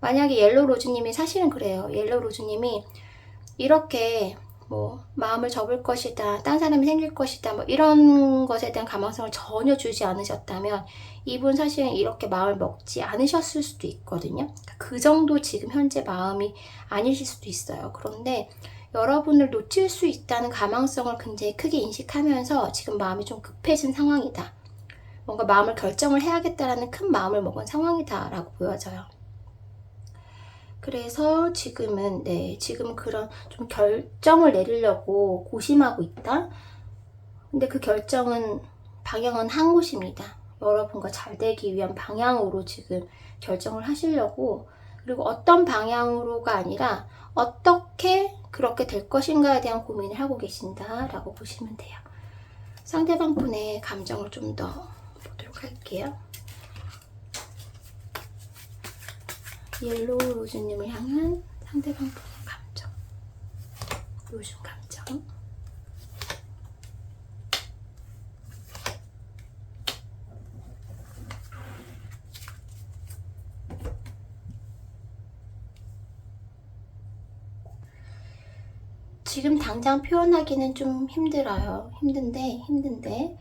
만약에 옐로우 로즈님이 사실은 그래요. 옐로우 로즈님이 이렇게 뭐 마음을 접을 것이다, 딴 사람이 생길 것이다, 뭐 이런 것에 대한 가망성을 전혀 주지 않으셨다면 이분 사실은 이렇게 마음을 먹지 않으셨을 수도 있거든요. 그 정도 지금 현재 마음이 아니실 수도 있어요. 그런데 여러분을 놓칠 수 있다는 가망성을 굉장히 크게 인식하면서 지금 마음이 좀 급해진 상황이다. 뭔가 마음을 결정을 해야겠다라는 큰 마음을 먹은 상황이다 라고 보여져요. 그래서 지금은 지금 그런 좀 결정을 내리려고 고심하고 있다. 근데 그 방향은 한 곳입니다. 여러분과 잘 되기 위한 방향으로 지금 결정을 하시려고, 그리고 어떤 방향으로가 아니라 어떻게 그렇게 될 것인가에 대한 고민을 하고 계신다라고 보시면 돼요. 상대방 분의 감정을 좀 더 보도록 할게요. 옐로우 로즈님을 향한 상대방 분의 감정, 요즘 감정. 지금 당장 표현하기는 좀 힘들어요. 힘든데,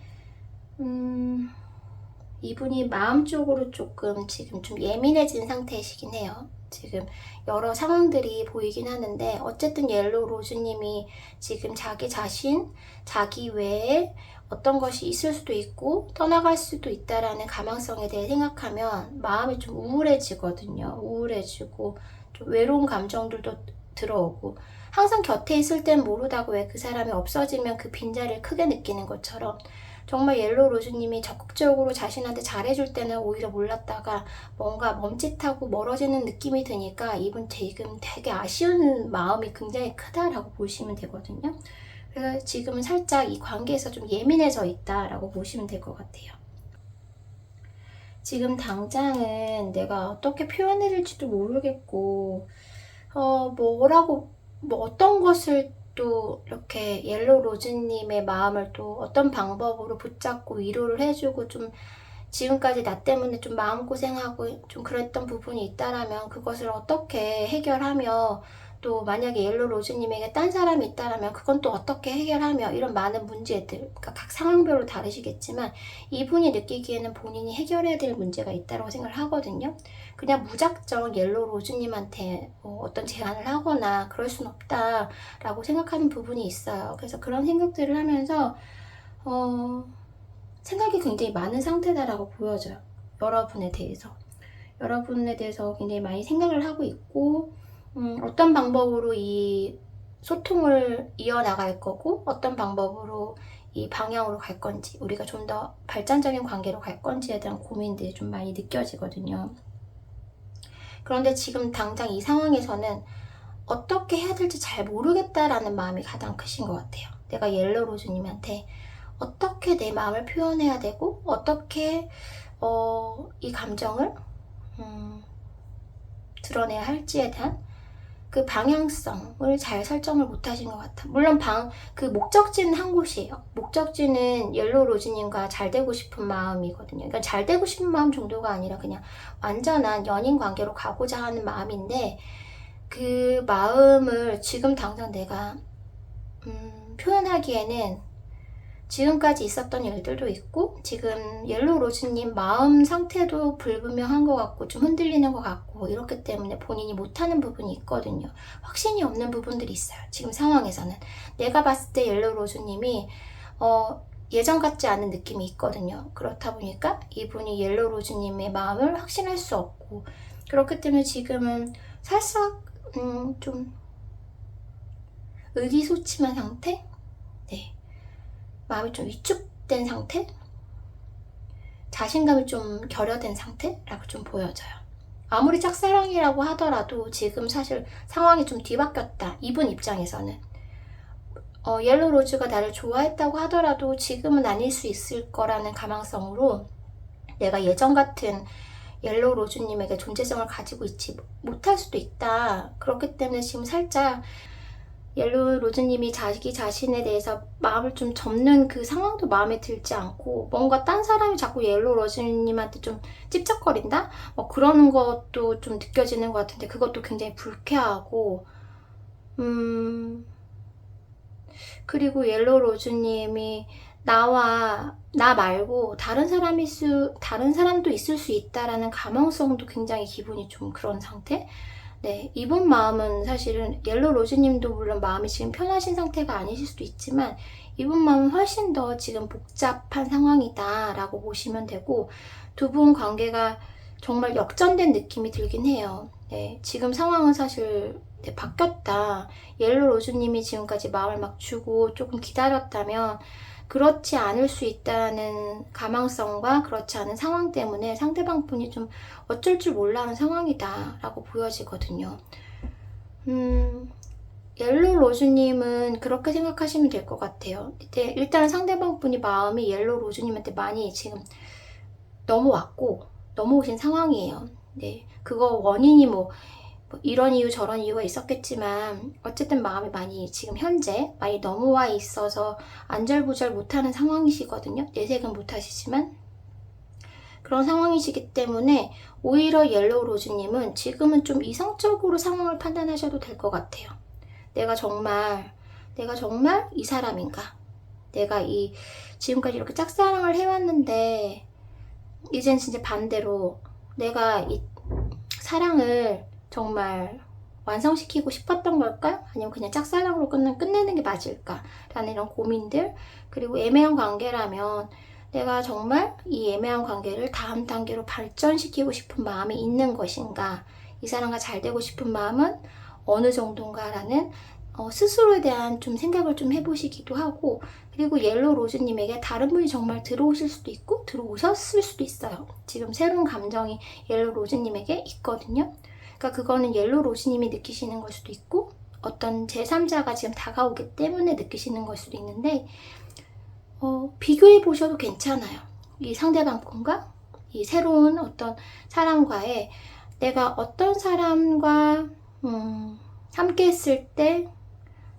이분이 마음적으로 조금 지금 좀 예민해진 상태이시긴 해요. 지금 여러 상황들이 보이긴 하는데, 어쨌든 옐로우 로즈님이 지금 자기 자신, 자기 외에 어떤 것이 있을 수도 있고 떠나갈 수도 있다라는 가망성에 대해 생각하면 마음이 좀 우울해지거든요. 우울해지고 좀 외로운 감정들도 들어오고, 항상 곁에 있을 땐 모르다고 왜 그 사람이 없어지면 그 빈자리를 크게 느끼는 것처럼, 정말 옐로우 로즈님이 적극적으로 자신한테 잘해줄 때는 오히려 몰랐다가 뭔가 멈칫하고 멀어지는 느낌이 드니까 이분 지금 되게 아쉬운 마음이 굉장히 크다라고 보시면 되거든요. 그래서 지금은 살짝 이 관계에서 좀 예민해져 있다라고 보시면 될 것 같아요. 지금 당장은 내가 어떻게 표현해야 될지도 모르겠고, 어떤 것을 또 이렇게 옐로우 로즈님의 마음을 또 어떤 방법으로 붙잡고 위로를 해주고, 좀 지금까지 나 때문에 좀 마음고생하고 좀 그랬던 부분이 있다라면 그것을 어떻게 해결하며, 또 만약에 옐로우 로즈님에게 딴 사람이 있다라면 그건 또 어떻게 해결하며, 이런 많은 문제들, 그러니까 각 상황별로 다르시겠지만 이분이 느끼기에는 본인이 해결해야 될 문제가 있다고 생각을 하거든요. 그냥 무작정 옐로우 로즈님한테 어떤 제안을 하거나 그럴 순 없다라고 생각하는 부분이 있어요. 그래서 그런 생각들을 하면서 생각이 굉장히 많은 상태다라고 보여져요. 여러분에 대해서 굉장히 많이 생각을 하고 있고, 어떤 방법으로 이 소통을 이어나갈 거고, 어떤 방법으로 이 방향으로 갈 건지, 우리가 좀 더 발전적인 관계로 갈 건지에 대한 고민들이 좀 많이 느껴지거든요. 그런데 지금 당장 이 상황에서는 어떻게 해야 될지 잘 모르겠다라는 마음이 가장 크신 것 같아요. 내가 옐로우 로즈님한테 어떻게 내 마음을 표현해야 되고, 어떻게 이 감정을 드러내야 할지에 대한 그 방향성을 잘 설정을 못하신 것 같아. 물론 그 목적지는 한 곳이에요. 목적지는 옐로우 로즈님과 잘 되고 싶은 마음이거든요. 그러니까 잘 되고 싶은 마음 정도가 아니라 그냥 완전한 연인 관계로 가고자 하는 마음인데, 그 마음을 지금 당장 내가 표현하기에는 지금까지 있었던 일들도 있고, 지금 옐로우 로즈님 마음 상태도 불분명한 것 같고 좀 흔들리는 것 같고, 이렇기 때문에 본인이 못하는 부분이 있거든요. 확신이 없는 부분들이 있어요. 지금 상황에서는 내가 봤을 때 옐로우 로즈님이 예전 같지 않은 느낌이 있거든요. 그렇다 보니까 이분이 옐로우 로즈님의 마음을 확신할 수 없고, 그렇기 때문에 지금은 살짝 좀 의기소침한 상태? 네. 마음이 좀 위축된 상태? 자신감이 좀 결여된 상태라고 좀 보여져요. 아무리 짝사랑이라고 하더라도 지금 사실 상황이 좀 뒤바뀌었다. 이분 입장에서는. 옐로우 로즈가 나를 좋아했다고 하더라도 지금은 아닐 수 있을 거라는 가망성으로 내가 예전 같은 옐로우 로즈님에게 존재성을 가지고 있지 못할 수도 있다. 그렇기 때문에 지금 살짝 옐로우 로즈님이 자기 자신에 대해서 마음을 좀 접는 그 상황도 마음에 들지 않고, 뭔가 딴 사람이 자꾸 옐로우 로즈님한테 좀 찝쩍거린다? 그러는 것도 좀 느껴지는 것 같은데, 그것도 굉장히 불쾌하고, 그리고 옐로우 로즈님이 나 말고 다른 사람도 있을 수 있다라는 가망성도 굉장히 기분이 좀 그런 상태? 네, 이분 마음은 사실은 옐로우 로즈님도 물론 마음이 지금 편하신 상태가 아니실 수도 있지만, 이분 마음은 훨씬 더 지금 복잡한 상황이다 라고 보시면 되고, 두 분 관계가 정말 역전된 느낌이 들긴 해요. 네, 지금 상황은 사실 바뀌었다. 옐로우 로즈님이 지금까지 마음을 막 주고 조금 기다렸다면 그렇지 않을 수 있다는 가망성과 그렇지 않은 상황 때문에 상대방 분이 좀 어쩔 줄 몰라 하는 상황이다 라고 보여지거든요. 옐로우 로즈님은 그렇게 생각하시면 될 것 같아요. 일단 상대방 분이 마음이 옐로우 로즈님한테 많이 지금 넘어왔고 넘어오신 상황이에요. 네, 그거 원인이 뭐 이런 이유 저런 이유가 있었겠지만 어쨌든 마음이 많이 지금 현재 많이 넘어와 있어서 안절부절 못하는 상황이시거든요. 내색은 못하시지만 그런 상황이시기 때문에 오히려 옐로우 로즈님은 지금은 좀 이성적으로 상황을 판단하셔도 될 것 같아요. 내가 정말 내가 정말 이 사람인가? 내가 지금까지 이렇게 짝사랑을 해왔는데 이젠 진짜 반대로 내가 이 사랑을 정말 완성시키고 싶었던 걸까? 아니면 그냥 짝사랑으로 끝내는 게 맞을까? 라는 이런 고민들, 그리고 애매한 관계라면 내가 정말 이 애매한 관계를 다음 단계로 발전시키고 싶은 마음이 있는 것인가? 이 사람과 잘 되고 싶은 마음은 어느 정도인가? 라는 스스로에 대한 좀 생각을 좀 해보시기도 하고, 그리고 옐로우 로즈님에게 다른 분이 정말 들어오실 수도 있고 들어오셨을 수도 있어요. 지금 새로운 감정이 옐로우 로즈님에게 있거든요. 그러니까 그거는 옐로우 로즈님이 느끼시는 걸 수도 있고 어떤 제3자가 지금 다가오기 때문에 느끼시는 걸 수도 있는데, 비교해 보셔도 괜찮아요. 이 상대방 분과 이 새로운 어떤 사람과의, 내가 어떤 사람과 함께 했을 때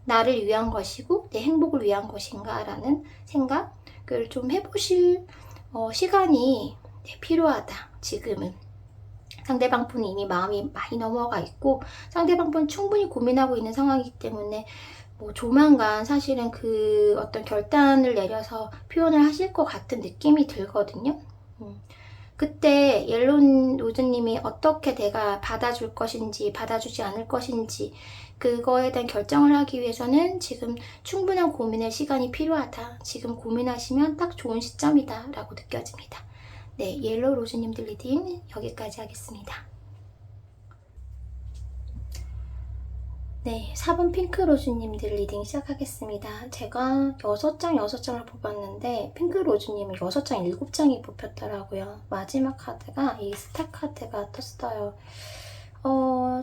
나를 위한 것이고 내 행복을 위한 것인가 라는 생각을 좀 해보실 시간이 필요하다. 지금은 상대방 분이 이미 마음이 많이 넘어가 있고 상대방 분은 충분히 고민하고 있는 상황이기 때문에 조만간 사실은 그 어떤 결단을 내려서 표현을 하실 것 같은 느낌이 들거든요. 그때 옐로우 로즈님이 어떻게 내가 받아줄 것인지 받아주지 않을 것인지 그거에 대한 결정을 하기 위해서는 지금 충분한 고민의 시간이 필요하다. 지금 고민하시면 딱 좋은 시점이다 라고 느껴집니다. 네, 옐로우 로즈님들 리딩 여기까지 하겠습니다. 네, 4번 핑크로즈님들 리딩 시작하겠습니다. 제가 6장을 뽑았는데 핑크로즈님은 6장 7장이 뽑혔더라고요. 마지막 카드가 이 스타 카드가 떴어요.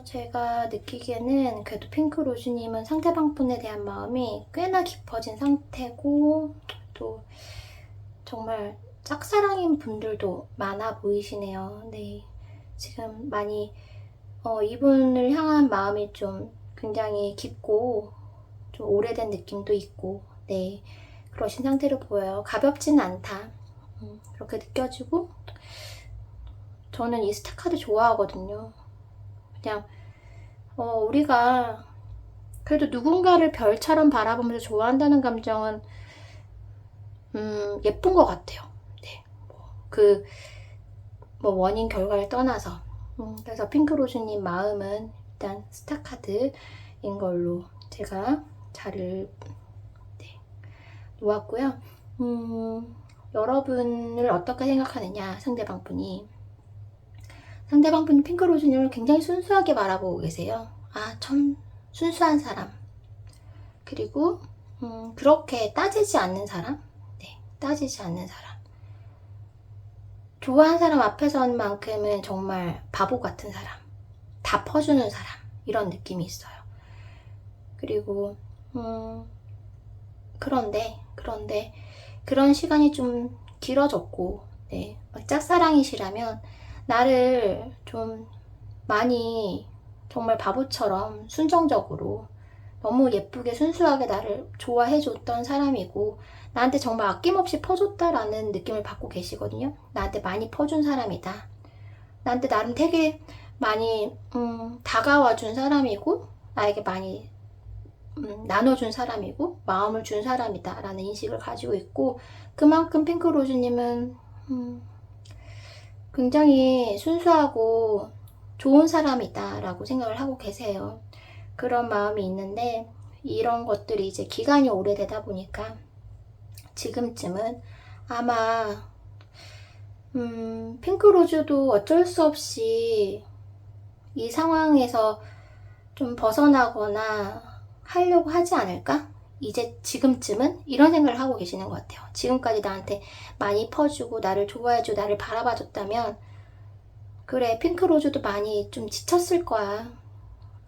제가 느끼기에는 그래도 핑크로즈님은 상대방 분에 대한 마음이 꽤나 깊어진 상태고 또 정말 짝사랑인 분들도 많아 보이시네요. 네, 지금 많이 이분을 향한 마음이 좀 굉장히 깊고 좀 오래된 느낌도 있고, 네, 그러신 상태로 보여요. 가볍지는 않다. 그렇게 느껴지고, 저는 이 스타 카드 좋아하거든요. 그냥 우리가 그래도 누군가를 별처럼 바라보면서 좋아한다는 감정은 예쁜 것 같아요. 네, 원인 결과를 떠나서 그래서 핑크로즈님 마음은 일단 스타 카드인 걸로 제가 자를 놓았고요. 여러분을 어떻게 생각하느냐, 상대방 분이 핑크로즈님을 굉장히 순수하게 바라보고 계세요. 참 순수한 사람, 그리고 그렇게 따지지 않는 사람, 네, 따지지 않는 사람, 좋아하는 사람 앞에서만큼은 정말 바보 같은 사람, 다 퍼주는 사람, 이런 느낌이 있어요. 그리고 그런데 그런 시간이 좀 길어졌고, 네, 짝사랑이시라면 나를 좀 많이 정말 바보처럼 순정적으로 너무 예쁘게 순수하게 나를 좋아해줬던 사람이고 나한테 정말 아낌없이 퍼줬다라는 느낌을 받고 계시거든요. 나한테 많이 퍼준 사람이다. 나한테 나름 되게 많이 다가와준 사람이고 나에게 많이 나눠준 사람이고 마음을 준 사람이다 라는 인식을 가지고 있고, 그만큼 핑크로즈님은 굉장히 순수하고 좋은 사람이다 라고 생각을 하고 계세요. 그런 마음이 있는데 이런 것들이 이제 기간이 오래되다 보니까 지금쯤은 아마 핑크로즈도 어쩔 수 없이 이 상황에서 좀 벗어나거나 하려고 하지 않을까? 이제 지금쯤은 이런 생각을 하고 계시는 것 같아요. 지금까지 나한테 많이 퍼주고 나를 좋아해주고 나를 바라봐줬다면 그래, 핑크로즈도 많이 좀 지쳤을 거야.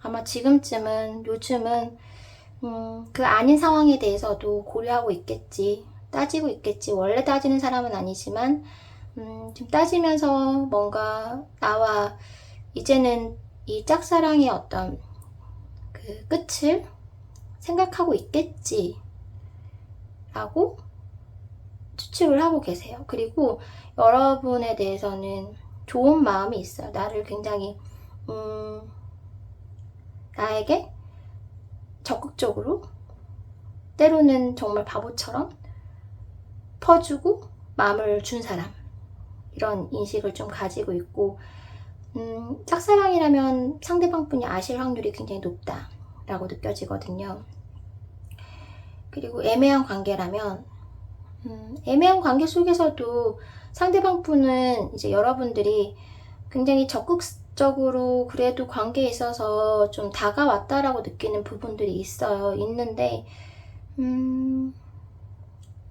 아마 지금쯤은, 요즘은 그 아닌 상황에 대해서도 고려하고 있겠지, 따지고 있겠지. 원래 따지는 사람은 아니지만 좀 따지면서 뭔가 나와 이제는 이 짝사랑의 어떤 그 끝을 생각하고 있겠지 라고 추측을 하고 계세요. 그리고 여러분에 대해서는 좋은 마음이 있어요. 나를 굉장히 나에게 적극적으로 때로는 정말 바보처럼 퍼주고 마음을 준 사람, 이런 인식을 좀 가지고 있고, 짝사랑이라면 상대방 분이 아실 확률이 굉장히 높다라고 느껴지거든요. 그리고 애매한 관계라면, 애매한 관계 속에서도 상대방 분은 이제 여러분들이 굉장히 적극적으로 그래도 관계에 있어서 좀 다가왔다라고 느끼는 부분들이 있는데,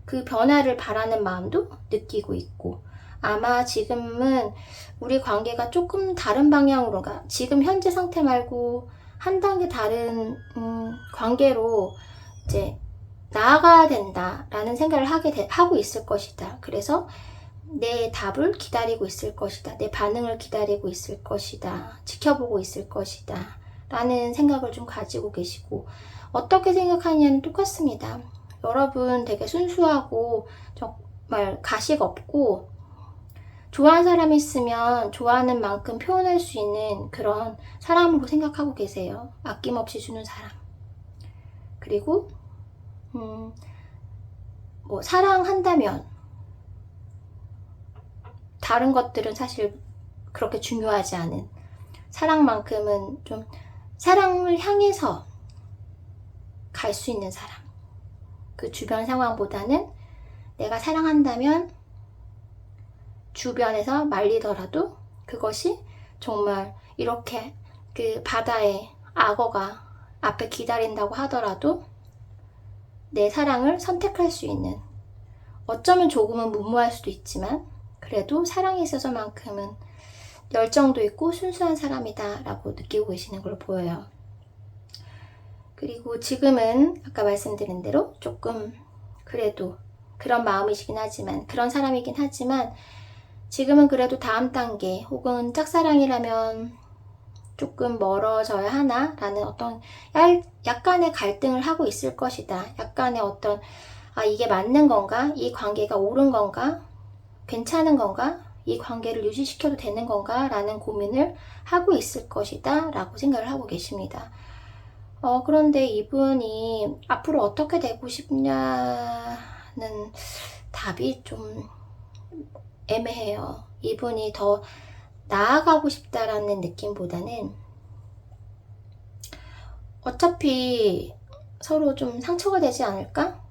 그 변화를 바라는 마음도 느끼고 있고, 아마 지금은 우리 관계가 조금 다른 방향으로 가, 지금 현재 상태 말고 한 단계 다른 관계로 이제 나아가야 된다라는 생각을 하고 있을 것이다. 그래서 내 답을 기다리고 있을 것이다. 내 반응을 기다리고 있을 것이다. 지켜보고 있을 것이다. 라는 생각을 좀 가지고 계시고, 어떻게 생각하느냐는 똑같습니다. 여러분 되게 순수하고 정말 가식 없고, 좋아하는 사람이 있으면 좋아하는 만큼 표현할 수 있는 그런 사람으로 생각하고 계세요. 아낌없이 주는 사람. 그리고 뭐 사랑한다면 다른 것들은 사실 그렇게 중요하지 않은, 사랑만큼은 좀 사랑을 향해서 갈 수 있는 사람. 그 주변 상황보다는 내가 사랑한다면 주변에서 말리더라도 그것이 정말 이렇게 그 바다에 악어가 앞에 기다린다고 하더라도 내 사랑을 선택할 수 있는, 어쩌면 조금은 무모할 수도 있지만 그래도 사랑에 있어서만큼은 열정도 있고 순수한 사람이다 라고 느끼고 계시는 걸로 보여요. 그리고 지금은 아까 말씀드린 대로 조금 그래도 그런 마음이시긴 하지만, 그런 사람이긴 하지만, 지금은 그래도 다음 단계 혹은 짝사랑이라면 조금 멀어져야 하나 라는 어떤 약간의 갈등을 하고 있을 것이다. 약간의 어떤 이게 맞는 건가? 이 관계가 옳은 건가? 괜찮은 건가? 이 관계를 유지시켜도 되는 건가? 라는 고민을 하고 있을 것이다 라고 생각을 하고 계십니다. 그런데 이분이 앞으로 어떻게 되고 싶냐는 답이 좀 애매해요. 이분이 더 나아가고 싶다라는 느낌보다는 어차피 서로 좀 상처가 되지 않을까?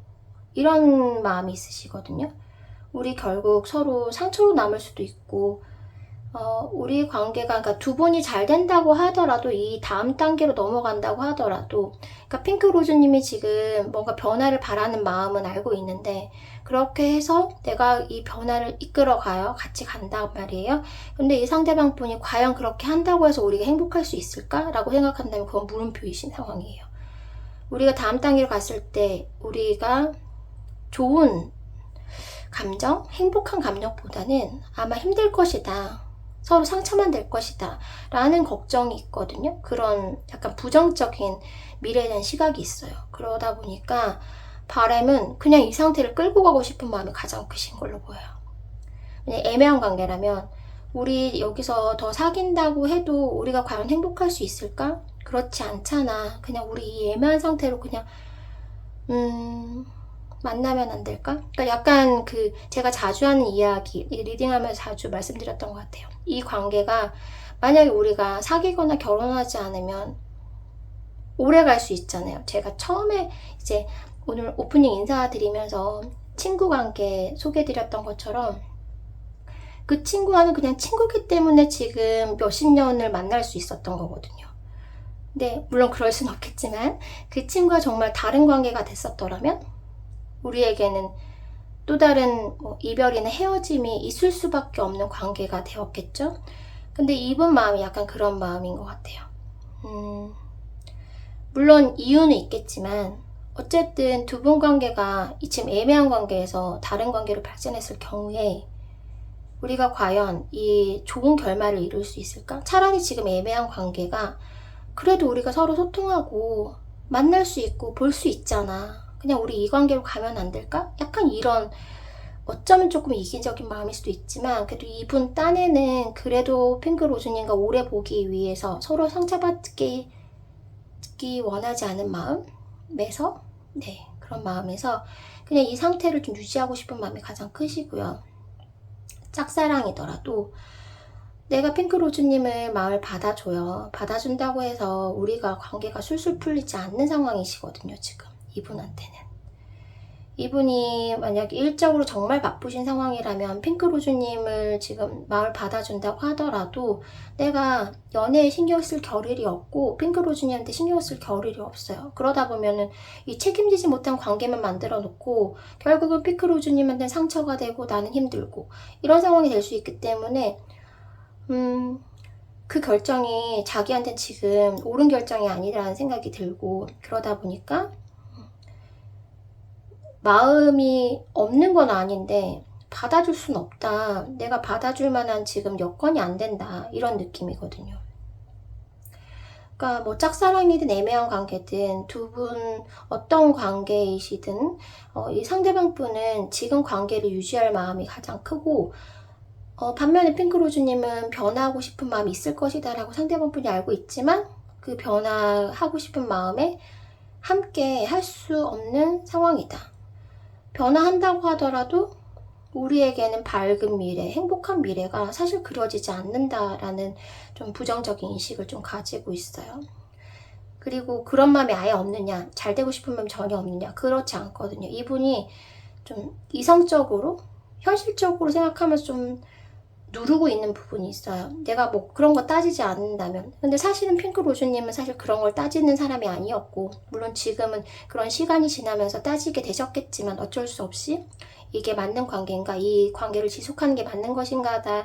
이런 마음이 있으시거든요. 우리 결국 서로 상처로 남을 수도 있고, 우리 관계가, 그러니까 두 분이 잘 된다고 하더라도, 이 다음 단계로 넘어간다고 하더라도, 그러니까 핑크로즈님이 지금 뭔가 변화를 바라는 마음은 알고 있는데, 그렇게 해서 내가 이 변화를 이끌어가요. 같이 간단 말이에요. 근데 이 상대방 분이 과연 그렇게 한다고 해서 우리가 행복할 수 있을까? 라고 생각한다면 그건 물음표이신 상황이에요. 우리가 다음 단계로 갔을 때 우리가 좋은 감정, 행복한 감정보다는 아마 힘들 것이다. 서로 상처만 될 것이다. 라는 걱정이 있거든요. 그런 약간 부정적인 미래에 대한 시각이 있어요. 그러다 보니까 바람은 그냥 이 상태를 끌고 가고 싶은 마음이 가장 크신 걸로 보여요. 그냥 애매한 관계라면 우리 여기서 더 사귄다고 해도 우리가 과연 행복할 수 있을까? 그렇지 않잖아. 그냥 우리 이 애매한 상태로 그냥 만나면 안 될까? 그러니까 약간 그 제가 자주 하는 이야기, 리딩하면서 자주 말씀드렸던 것 같아요. 이 관계가 만약에 우리가 사귀거나 결혼하지 않으면 오래 갈 수 있잖아요. 제가 처음에 이제 오늘 오프닝 인사드리면서 친구 관계 소개해드렸던 것처럼 그 친구와는 그냥 친구기 때문에 지금 몇십 년을 만날 수 있었던 거거든요. 근데 물론 그럴 순 없겠지만 그 친구가 정말 다른 관계가 됐었더라면 우리에게는 또 다른 이별이나 헤어짐이 있을 수밖에 없는 관계가 되었겠죠. 근데 이분 마음이 약간 그런 마음인 것 같아요. 물론 이유는 있겠지만 어쨌든 두 분 관계가 지금 애매한 관계에서 다른 관계로 발전했을 경우에 우리가 과연 이 좋은 결말을 이룰 수 있을까? 차라리 지금 애매한 관계가 그래도 우리가 서로 소통하고 만날 수 있고 볼 수 있잖아. 그냥 우리 이 관계로 가면 안 될까? 약간 이런 어쩌면 조금 이기적인 마음일 수도 있지만 그래도 이분 딴에는 그래도 핑크로즈님과 오래 보기 위해서 서로 상처받기 원하지 않은 마음에서 그런 마음에서 그냥 이 상태를 좀 유지하고 싶은 마음이 가장 크시고요. 짝사랑이더라도 내가 핑크로즈님을 마음을 받아줘요. 받아준다고 해서 우리가 관계가 술술 풀리지 않는 상황이시거든요, 지금 이분한테는. 이분이 만약 일적으로 정말 바쁘신 상황이라면 핑크로즈님을 지금 마음을 받아준다고 하더라도 내가 연애에 신경 쓸 겨를이 없고 핑크로즈님한테 신경 쓸 겨를이 없어요. 그러다 보면은 이 책임지지 못한 관계만 만들어 놓고 결국은 핑크로즈님한테 상처가 되고 나는 힘들고 이런 상황이 될 수 있기 때문에 그 결정이 자기한테 지금 옳은 결정이 아니라는 생각이 들고 그러다 보니까 마음이 없는 건 아닌데 받아줄 순 없다. 내가 받아줄 만한 지금 여건이 안 된다. 이런 느낌이거든요. 그러니까 뭐 짝사랑이든 애매한 관계든 두 분 어떤 관계이시든 이 상대방 분은 지금 관계를 유지할 마음이 가장 크고 반면에 핑크로즈님은 변화하고 싶은 마음이 있을 것이다 라고 상대방 분이 알고 있지만 그 변화하고 싶은 마음에 함께 할 수 없는 상황이다. 변화한다고 하더라도 우리에게는 밝은 미래, 행복한 미래가 사실 그려지지 않는다라는 좀 부정적인 인식을 좀 가지고 있어요. 그리고 그런 마음이 아예 없느냐, 잘 되고 싶은 마음이 전혀 없느냐, 그렇지 않거든요. 이분이 좀 이성적으로, 현실적으로 생각하면서 좀 누르고 있는 부분이 있어요. 내가 뭐 그런 거 따지지 않는다면. 근데 사실은 핑크로즈님은 사실 그런 걸 따지는 사람이 아니었고, 물론 지금은 그런 시간이 지나면서 따지게 되셨겠지만 어쩔 수 없이 이게 맞는 관계인가, 이 관계를 지속하는 게 맞는 것인가에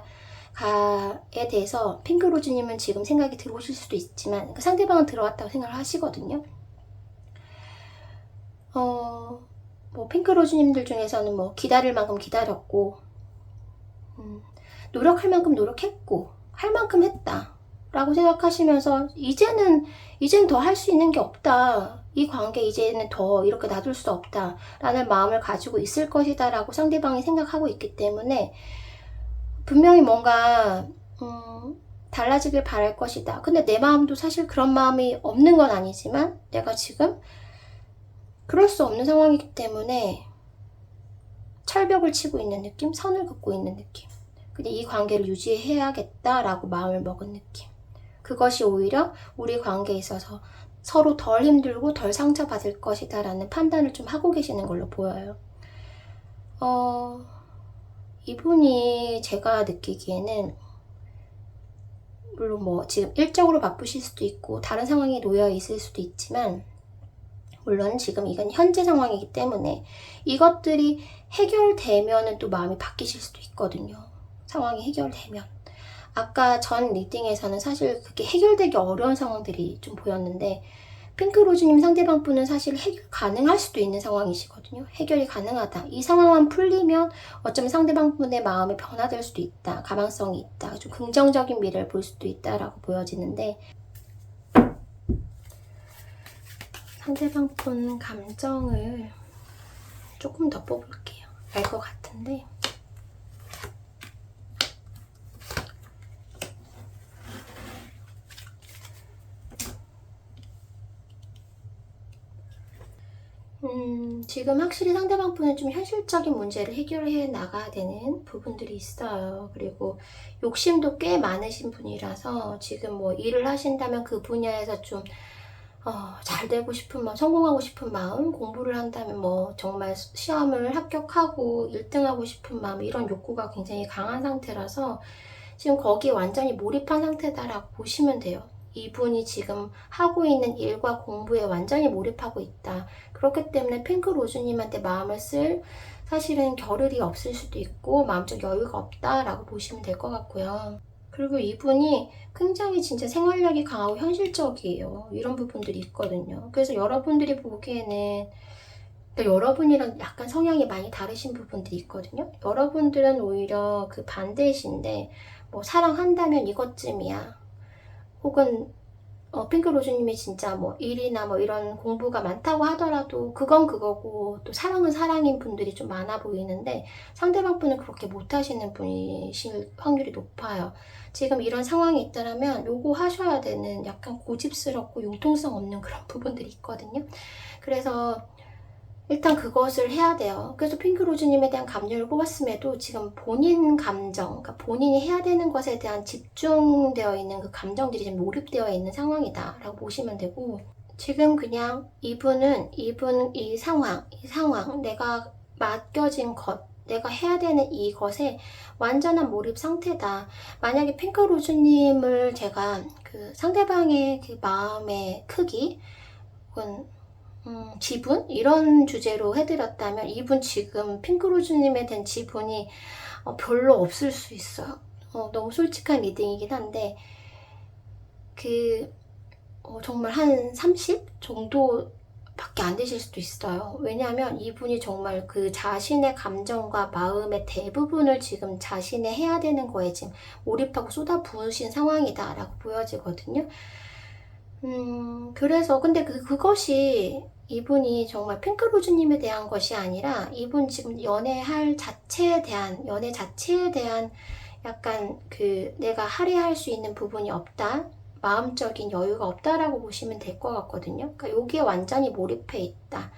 대해서 핑크로즈님은 지금 생각이 들어오실 수도 있지만 그 상대방은 들어왔다고 생각을 하시거든요. 뭐 핑크로즈님들 중에서는 뭐 기다릴 만큼 기다렸고 노력할 만큼 노력했고 할 만큼 했다 라고 생각하시면서 이제는 더 할 수 있는 게 없다, 이 관계 이제는 더 이렇게 놔둘 수 없다 라는 마음을 가지고 있을 것이다 라고 상대방이 생각하고 있기 때문에 분명히 뭔가 달라지길 바랄 것이다. 근데 내 마음도 사실 그런 마음이 없는 건 아니지만 내가 지금 그럴 수 없는 상황이기 때문에 철벽을 치고 있는 느낌, 선을 긋고 있는 느낌. 근데 이 관계를 유지해야겠다라고 마음을 먹은 느낌. 그것이 오히려 우리 관계에 있어서 서로 덜 힘들고 덜 상처받을 것이다 라는 판단을 좀 하고 계시는 걸로 보여요. 이분이 제가 느끼기에는 물론 뭐 지금 일적으로 바쁘실 수도 있고 다른 상황에 놓여 있을 수도 있지만 물론 지금 이건 현재 상황이기 때문에 이것들이 해결되면은 또 마음이 바뀌실 수도 있거든요. 상황이 해결되면. 아까 전 리딩에서는 사실 그게 해결되기 어려운 상황들이 좀 보였는데 핑크로즈님 상대방 분은 사실 해결 가능할 수도 있는 상황이시거든요. 해결이 가능하다. 이 상황만 풀리면 어쩌면 상대방 분의 마음이 변화될 수도 있다. 가망성이 있다. 좀 긍정적인 미래를 볼 수도 있다라고 보여지는데 상대방 분 감정을 조금 더 뽑을게요. 알 것 같은데 지금 확실히 상대방 분은 좀 현실적인 문제를 해결해 나가야 되는 부분들이 있어요. 그리고 욕심도 꽤 많으신 분이라서 지금 뭐 일을 하신다면 그 분야에서 좀 잘 되고 싶은 마음, 성공하고 싶은 마음, 공부를 한다면 뭐 정말 시험을 합격하고 1등하고 싶은 마음, 이런 욕구가 굉장히 강한 상태라서 지금 거기에 완전히 몰입한 상태다라고 보시면 돼요. 이분이 지금 하고 있는 일과 공부에 완전히 몰입하고 있다. 그렇기 때문에 핑크로즈님한테 마음을 쓸 사실은 겨를이 없을 수도 있고 마음적 여유가 없다라고 보시면 될 것 같고요. 그리고 이분이 굉장히 진짜 생활력이 강하고 현실적이에요. 이런 부분들이 있거든요. 그래서 여러분들이 보기에는 여러분이랑 약간 성향이 많이 다르신 부분들이 있거든요. 여러분들은 오히려 그 반대이신데 뭐 사랑한다면 이것쯤이야. 혹은 핑크로즈님이 진짜 뭐 일이나 뭐 이런 공부가 많다고 하더라도 그건 그거고 또 사랑은 사랑인 분들이 좀 많아 보이는데 상대방 분은 그렇게 못하시는 분이실 확률이 높아요. 지금 이런 상황이 있다면 요거 하셔야 되는 약간 고집스럽고 융통성 없는 그런 부분들이 있거든요. 그래서 일단 그것을 해야 돼요. 그래서 핑크로즈님에 대한 감정을 뽑았음에도 지금 본인 감정, 그러니까 본인이 해야 되는 것에 대한 집중되어 있는 그 감정들이 지금 몰입되어 있는 상황이다 라고 보시면 되고, 지금 그냥 이 상황, 내가 맡겨진 것, 내가 해야 되는 이것에 완전한 몰입 상태다. 만약에 핑크로즈님을 제가 그 상대방의 그 마음의 크기, 혹은 지분? 이런 주제로 해드렸다면 이분 지금 핑크로즈님에 대한 지분이 별로 없을 수 있어요. 너무 솔직한 리딩이긴 한데 정말 한 30 정도 밖에 안 되실 수도 있어요. 왜냐하면 이분이 정말 그 자신의 감정과 마음의 대부분을 지금 자신의 해야 되는 거에 지금 몰입하고 쏟아부으신 상황이다 라고 보여지거든요. 그래서 근데 그것이 이분이 정말 핑크로즈님에 대한 것이 아니라 이분 지금 연애 자체에 대한 약간 내가 할애할 수 있는 부분이 없다, 마음적인 여유가 없다라고 보시면 될 것 같거든요. 그러니까 여기에 완전히 몰입해 있다.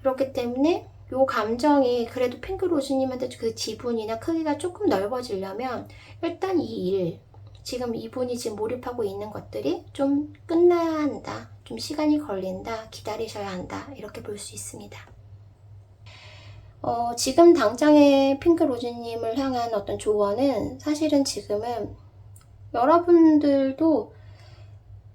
그렇기 때문에 요 감정이 그래도 핑크로즈님한테 그 지분이나 크기가 조금 넓어지려면 일단 지금 이분이 지금 몰입하고 있는 것들이 좀 끝나야 한다, 좀 시간이 걸린다, 기다리셔야 한다, 이렇게 볼 수 있습니다. 지금 당장의 핑크로즈님을 향한 어떤 조언은 사실은 지금은 여러분들도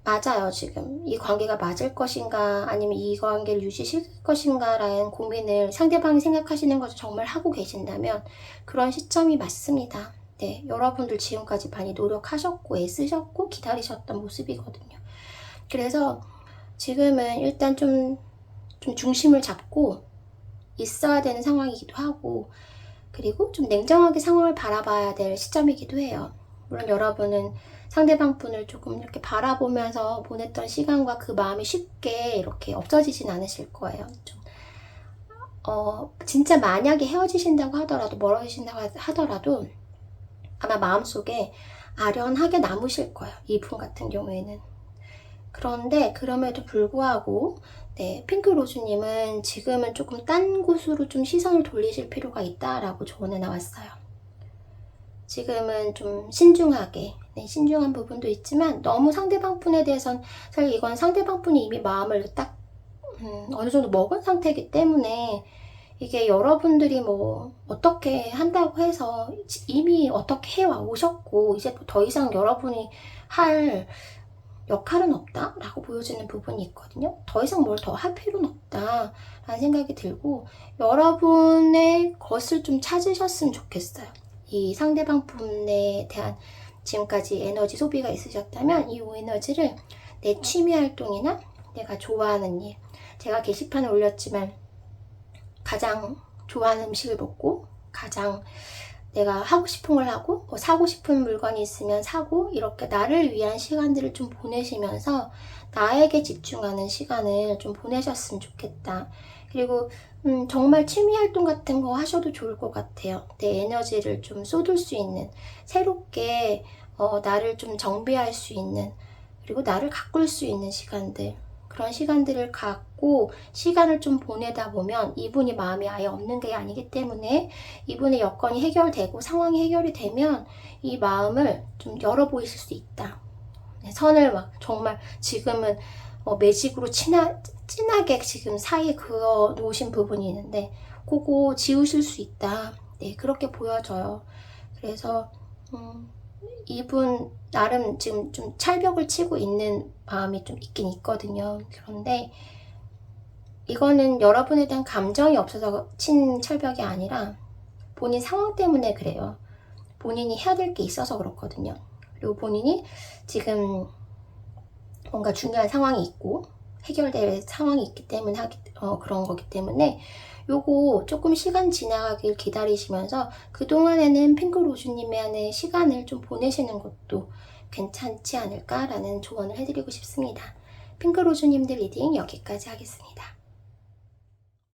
맞아요. 지금 이 관계가 맞을 것인가 아니면 이 관계를 유지시킬 것인가 라는 고민을 상대방이 생각하시는 것을 정말 하고 계신다면 그런 시점이 맞습니다. 네, 여러분들 지금까지 많이 노력하셨고 애쓰셨고 기다리셨던 모습이거든요. 그래서 지금은 일단 좀 중심을 잡고 있어야 되는 상황이기도 하고, 그리고 좀 냉정하게 상황을 바라봐야 될 시점이기도 해요. 물론 여러분은 상대방 분을 조금 이렇게 바라보면서 보냈던 시간과 그 마음이 쉽게 이렇게 없어지진 않으실 거예요. 진짜 만약에 헤어지신다고 하더라도, 멀어지신다고 하더라도 아마 마음속에 아련하게 남으실 거예요. 이분 같은 경우에는. 그런데 그럼에도 불구하고 핑크로즈님은 지금은 조금 딴 곳으로 좀 시선을 돌리실 필요가 있다라고 조언해 나왔어요. 지금은 좀 신중하게, 신중한 부분도 있지만 너무 상대방 분에 대해서는 사실 이건 상대방 분이 이미 마음을 딱 어느 정도 먹은 상태이기 때문에 이게 여러분들이 뭐 어떻게 한다고 해서 이미 어떻게 해와 오셨고 이제 더 이상 여러분이 할 역할은 없다 라고 보여지는 부분이 있거든요. 더 이상 뭘 더 할 필요는 없다 라는 생각이 들고, 여러분의 것을 좀 찾으셨으면 좋겠어요. 이 상대방 분에 대한 지금까지 에너지 소비가 있으셨다면 이 에너지를 내 취미 활동이나 내가 좋아하는 일, 제가 게시판에 올렸지만 가장 좋아하는 음식을 먹고 가장 내가 하고 싶은 걸 하고 뭐 사고 싶은 물건이 있으면 사고, 이렇게 나를 위한 시간들을 좀 보내시면서 나에게 집중하는 시간을 좀 보내셨으면 좋겠다. 그리고 정말 취미활동 같은 거 하셔도 좋을 것 같아요. 내 에너지를 좀 쏟을 수 있는, 새롭게 나를 좀 정비할 수 있는, 그리고 나를 가꿀 수 있는 시간들, 그런 시간들을 갖고 시간을 좀 보내다 보면 이분이 마음이 아예 없는 게 아니기 때문에 이분의 여건이 해결되고 상황이 해결이 되면 이 마음을 좀 열어 보이실 수 있다. 선을 막 정말 지금은 매직으로 진하게 지금 사이에 그어 놓으신 부분이 있는데 그거 지우실 수 있다. 네, 그렇게 보여져요. 그래서 이분 나름 지금 좀 찰벽을 치고 있는 마음이 좀 있긴 있거든요. 그런데 이거는 여러분에 대한 감정이 없어서 친 철벽이 아니라 본인 상황 때문에 그래요. 본인이 해야 될 게 있어서 그렇거든요. 그리고 본인이 지금 뭔가 중요한 상황이 있고 해결될 상황이 있기 때문에 그런 거기 때문에 요거 조금 시간 지나가길 기다리시면서 그동안에는 핑크로즈님의 시간을 좀 보내시는 것도 괜찮지 않을까라는 조언을 해드리고 싶습니다. 핑크로즈님들 리딩 여기까지 하겠습니다.